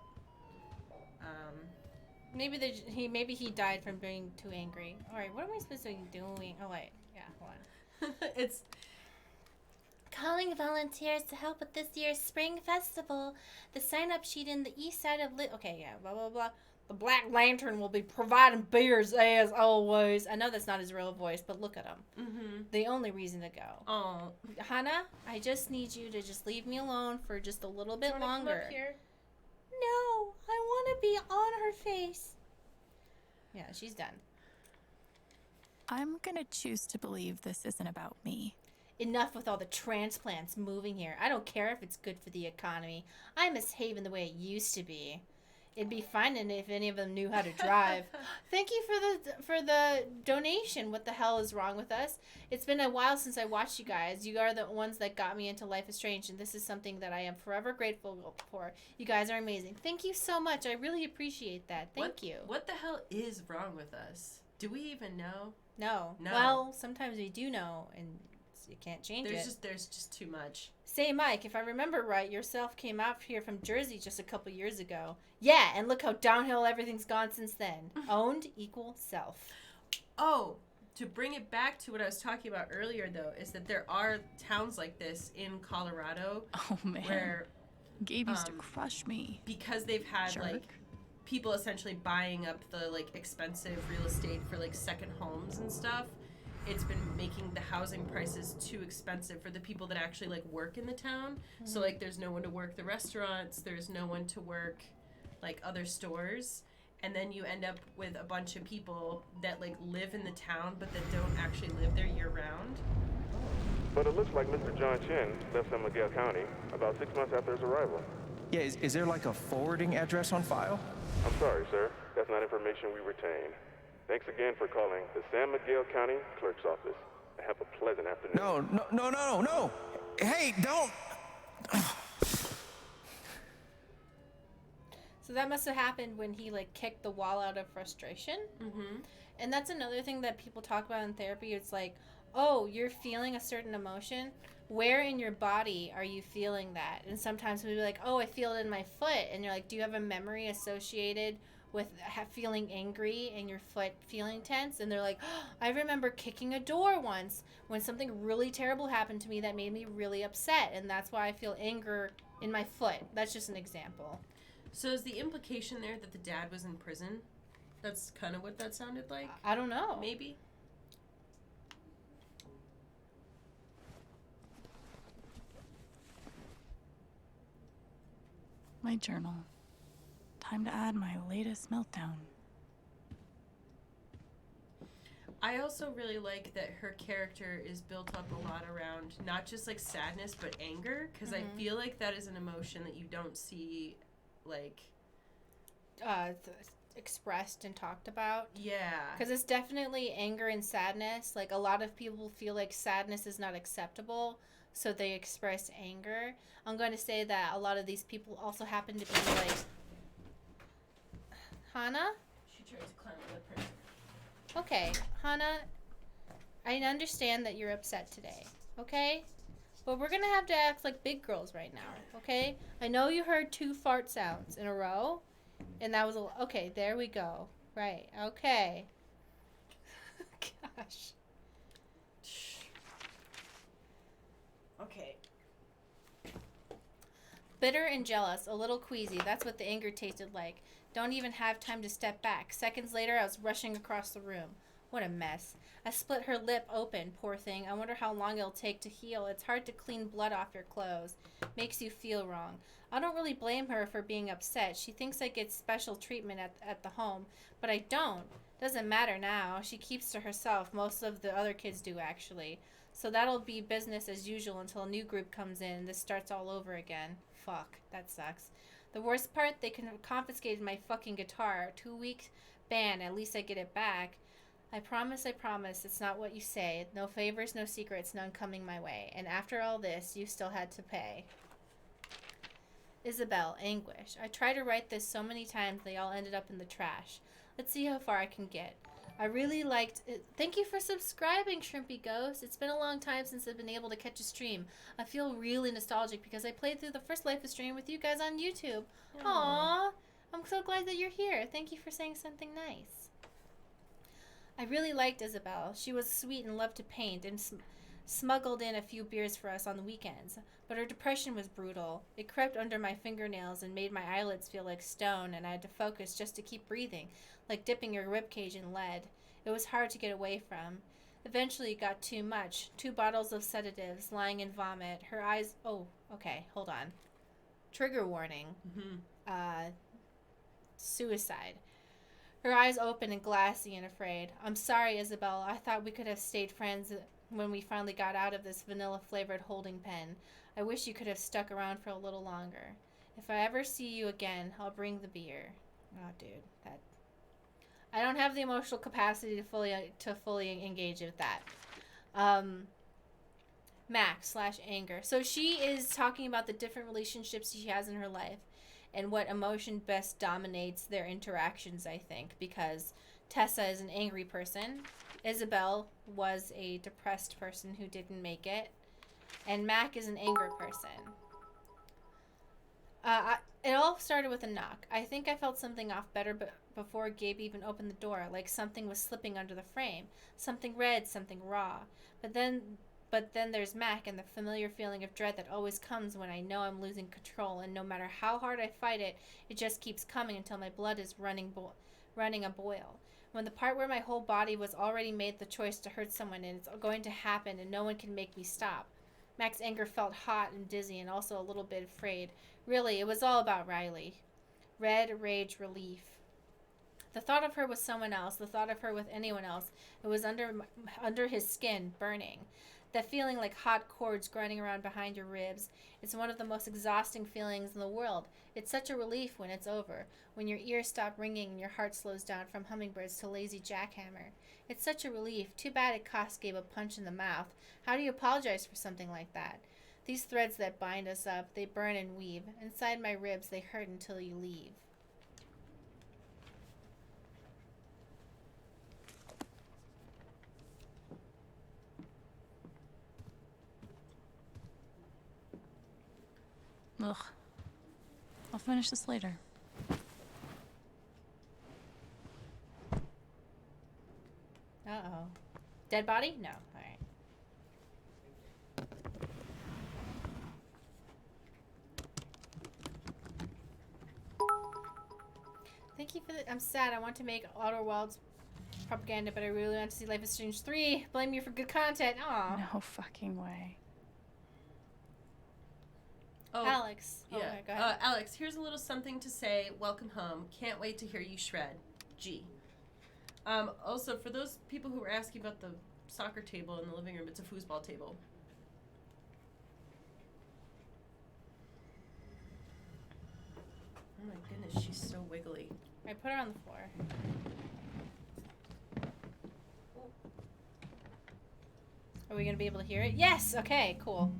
Maybe he died from being too angry. All right, what am I supposed to be doing? Oh wait, yeah, hold on. It's calling volunteers to help with this year's spring festival. The sign-up sheet in the east side of okay, yeah, blah blah blah. The Black Lantern will be providing beers as always. I know that's not his real voice, but look at him. Mm-hmm. The only reason to go. Oh, Hannah, I just need you to just leave me alone for just a little bit wanna come longer. up here? No, I want to be on her face. Yeah, she's done. I'm gonna choose to believe this isn't about me. Enough with all the transplants moving here. I don't care if it's good for the economy. I miss Haven the way it used to be. It'd be fine if any of them knew how to drive. Thank you for the donation. What the hell is wrong with us? It's been a while since I watched you guys. You are the ones that got me into Life is Strange, and this is something that I am forever grateful for. You guys are amazing. Thank you so much. I really appreciate that. Thank you. What the hell is wrong with us? Do we even know? No. No. Well, sometimes we do know, and you can't change it. There's just too much. Say, Mike, if I remember right, yourself came out here from Jersey just a couple years ago. Yeah, and look how downhill everything's gone since then. Owned equal self. Oh, to bring it back to what I was talking about earlier, though, is that there are towns like this in Colorado. Oh, man. Where Gabe used to crush me. Because they've had, Jerk. like, people essentially buying up the, like, expensive real estate for, like, second homes and stuff. It's been making the housing prices too expensive for the people that actually like work in the town. Mm-hmm. So like there's no one to work the restaurants, there's no one to work like other stores, and then you end up with a bunch of people that like live in the town but that don't actually live there year round. But it looks like Mr. John Chen left San Miguel County about 6 months after his arrival. Yeah, is there like a forwarding address on file? I'm sorry, sir. That's not information we retain. Thanks again for calling the San Miguel County Clerk's Office. Have a pleasant afternoon. No. Hey, don't. So that must have happened when he like kicked the wall out of frustration. Mm-hmm. And that's another thing that people talk about in therapy. It's like, oh, you're feeling a certain emotion. Where in your body are you feeling that? And sometimes we'll be like, oh, I feel it in my foot. And you're like, do you have a memory associated with feeling angry and your foot feeling tense? And they're like, oh, I remember kicking a door once when something really terrible happened to me that made me really upset, and that's why I feel anger in my foot. That's just an example. So is the implication there that the dad was in prison? That's kind of what that sounded like? I don't know. Maybe? My journal. Time to add my latest meltdown. I also really like that her character is built up a lot around not just like sadness but anger, because I feel like that is an emotion that you don't see like expressed and talked about. Yeah. Because it's definitely anger and sadness. Like, a lot of people feel like sadness is not acceptable, so they express anger. I'm going to say that a lot of these people also happen to be like... Hana? She tried to climb on the printer. Okay, Hana, I understand that you're upset today, okay? But we're going to have to act like big girls right now, okay? I know you heard 2 fart sounds in a row, and that was a... Okay, there we go. Right, okay. Gosh. Okay. Bitter and jealous, a little queasy. That's what the anger tasted like. Don't even have time to step back. Seconds later, I was rushing across the room. What a mess. I split her lip open, poor thing. I wonder how long it'll take to heal. It's hard to clean blood off your clothes. Makes you feel wrong. I don't really blame her for being upset. She thinks I get special treatment at the home, but I don't. Doesn't matter now. She keeps to herself. Most of the other kids do, actually. So that'll be business as usual until a new group comes in. This starts all over again. Fuck. That sucks. The worst part, they confiscated my fucking guitar. 2-week ban. At least I get it back. I promise, it's not what you say. No favors, no secrets, none coming my way. And after all this, you still had to pay. Isabel, anguish. I tried to write this so many times they all ended up in the trash. Let's see how far I can get. I really liked it. Thank you for subscribing, Shrimpy Ghost. It's been a long time since I've been able to catch a stream. I feel really nostalgic because I played through the first Life of Stream with you guys on YouTube. Aww. I'm so glad that you're here. Thank you for saying something nice. I really liked Isabel. She was sweet and loved to paint and smuggled in a few beers for us on the weekends. But her depression was brutal. It crept under my fingernails and made my eyelids feel like stone, and I had to focus just to keep breathing, like dipping your ribcage in lead. It was hard to get away from. Eventually it got too much. 2 bottles of sedatives, lying in vomit. Her eyes... Oh, okay, hold on. Trigger warning. Suicide. Her eyes open and glassy and afraid. I'm sorry, Isabel. I thought we could have stayed friends when we finally got out of this vanilla-flavored holding pen. I wish you could have stuck around for a little longer. If I ever see you again, I'll bring the beer. Oh, dude, that... I don't have the emotional capacity to fully engage with that. Max/anger. So she is talking about the different relationships she has in her life and what emotion best dominates their interactions, I think, because Tessa is an angry person. Isabel was a depressed person who didn't make it. And Mac is an anger person. It all started with a knock. I think I felt something off better before Gabe even opened the door, like something was slipping under the frame. Something red, something raw. But then there's Mac and the familiar feeling of dread that always comes when I know I'm losing control, and no matter how hard I fight it, it just keeps coming until my blood is running a boil. When the part where my whole body was already made the choice to hurt someone and it's going to happen and no one can make me stop. Mac's anger felt hot and dizzy and also a little bit afraid. Really, it was all about Riley. Red, rage, relief. The thought of her with someone else, the thought of her with anyone else, it was under his skin, burning. That feeling like hot cords grinding around behind your ribs. It's one of the most exhausting feelings in the world. It's such a relief when it's over, when your ears stop ringing and your heart slows down from hummingbirds to lazy jackhammer. It's such a relief. Too bad it cost Gabe a punch in the mouth. How do you apologize for something like that? These threads that bind us up, they burn and weave. Inside my ribs, they hurt until you leave. Ugh. I'll finish this later. Uh-oh. Dead body? No. All right. Thank you for the... I'm sad. I want to make Outer Wilds propaganda, but I really want to see Life is Strange 3. Blame you for good content. Aw. No fucking way. Oh, Alex. Yeah. Oh, okay, go ahead. Alex, here's a little something to say. Welcome home. Can't wait to hear you shred. G. Also, for those people who were asking about the soccer table in the living room, it's a foosball table. Oh my goodness, she's so wiggly. I put her on the floor. Are we gonna be able to hear it? Yes! Okay, cool.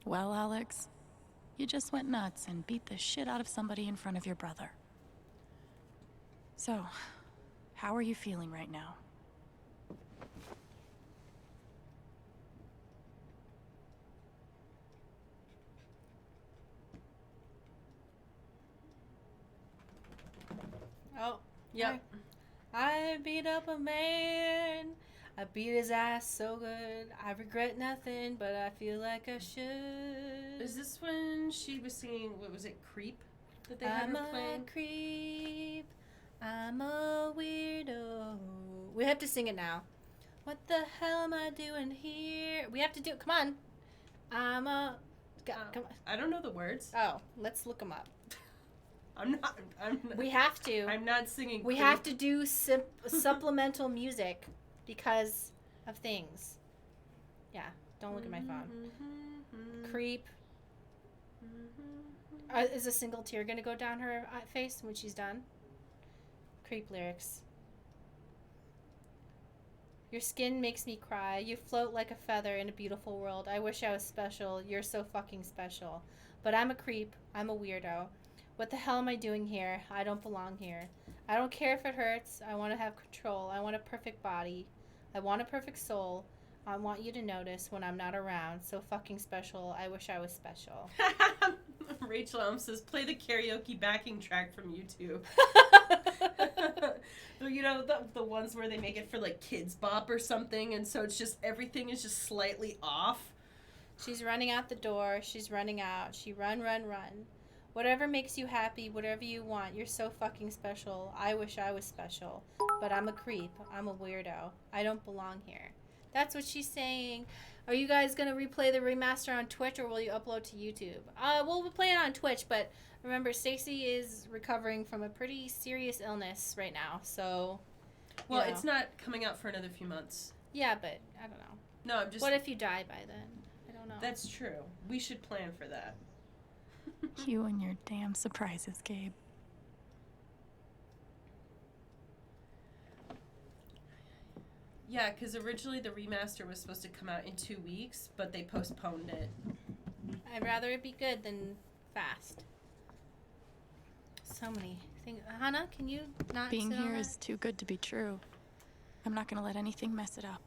Well, Alex, you just went nuts and beat the shit out of somebody in front of your brother. So, how are you feeling right now? Oh, yep. I beat up a man. I beat his ass so good. I regret nothing, but I feel like I should. Is this when she was singing, what was it, Creep? That they had I'm her a playing? creep. I'm a weirdo. We have to sing it now. What the hell am I doing here? We have to do it. Come on. I'm a... Come on. I don't know the words. Oh, let's look them up. I'm not. We have to. I'm not singing We Creep. have to do supplemental music because of things. Yeah, don't look at my phone. Creep. Is a single tear gonna go down her face when she's done? Creep lyrics. Your skin makes me cry. You float like a feather in a beautiful world. I wish I was special. You're so fucking special. But I'm a creep. I'm a weirdo. What the hell am I doing here? I don't belong here. I don't care if it hurts. I want to have control. I want a perfect body. I want a perfect soul. I want you to notice when I'm not around. So fucking special. I wish I was special. Rachel Elm says, play the karaoke backing track from YouTube. You know, the ones where they make it for like Kids Bop or something, and so it's just, everything is just slightly off. She's running out the door. She's running out. She run. Whatever makes you happy, whatever you want, you're so fucking special. I wish I was special. But I'm a creep. I'm a weirdo. I don't belong here. That's what she's saying. Are you guys going to replay the remaster on Twitch, or will you upload to YouTube? We'll play it on Twitch, but remember, Stacy is recovering from a pretty serious illness right now, so... Well, you know. it's not coming out for another few months. Yeah, but I don't know. No, I'm just... What if you die by then? I don't know. That's true. We should plan for that. You and your damn surprises, Gabe. Yeah, because originally the remaster was supposed to come out in 2 weeks, but they postponed it. I'd rather it be good than fast. So many things. Hannah, can you not Being sit on here that? is too good to be true. I'm not gonna let anything mess it up.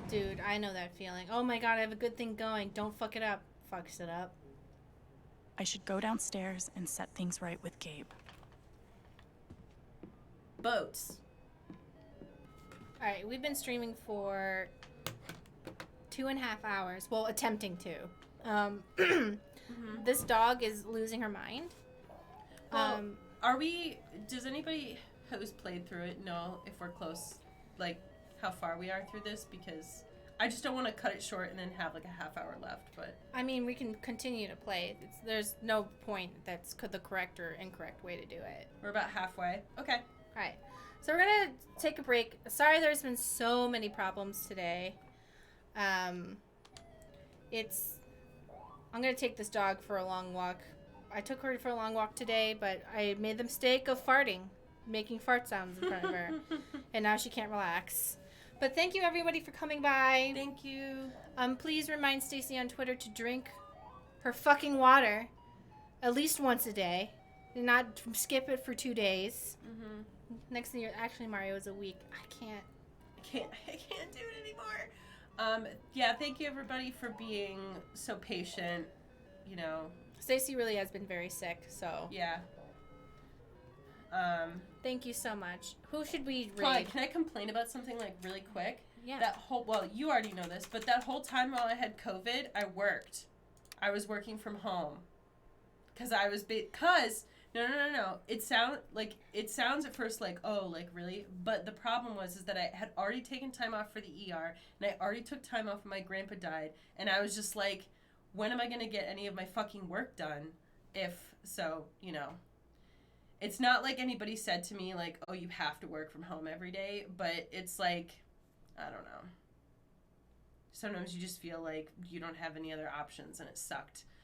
Dude, I know that feeling. Oh my god, I have a good thing going. Don't fuck it up. Fucks it up. I should go downstairs and set things right with Gabe. Boats. Alright, we've been streaming for 2.5 hours. Well, attempting to. This dog is losing her mind. Well, does anybody who's played through it know if we're close, like, how far we are through this? Because I just don't want to cut it short and then have, like, a half hour left, but... I mean, we can continue to play. There's no point that's the correct or incorrect way to do it. We're about halfway. Okay. Alright. So we're gonna take a break. Sorry there's been so many problems today. I'm gonna take this dog for a long walk. I took her for a long walk today, but I made the mistake of farting, making fart sounds in front of her. And now she can't relax. But thank you everybody for coming by. Thank you. Please remind Stacy on Twitter to drink her fucking water at least once a day. And not skip it for 2 days. Next thing actually Mario is a week. I can't do it anymore. Yeah, thank you everybody for being so patient, you know. Stacy really has been very sick, so. Yeah. Thank you so much. Who should we read? Claudia, can I complain about something, like, really quick? Yeah. Well, you already know this, but that whole time while I had COVID, I worked. I was working from home. No. It sounds at first like, oh, like, really? But the problem was that I had already taken time off for the ER, and I already took time off when my grandpa died, and I was just like, when am I going to get any of my fucking work done? So, you know. it's not like anybody said to me, like, oh, you have to work from home every day, but it's like, I don't know. Sometimes you just feel like you don't have any other options, and it sucked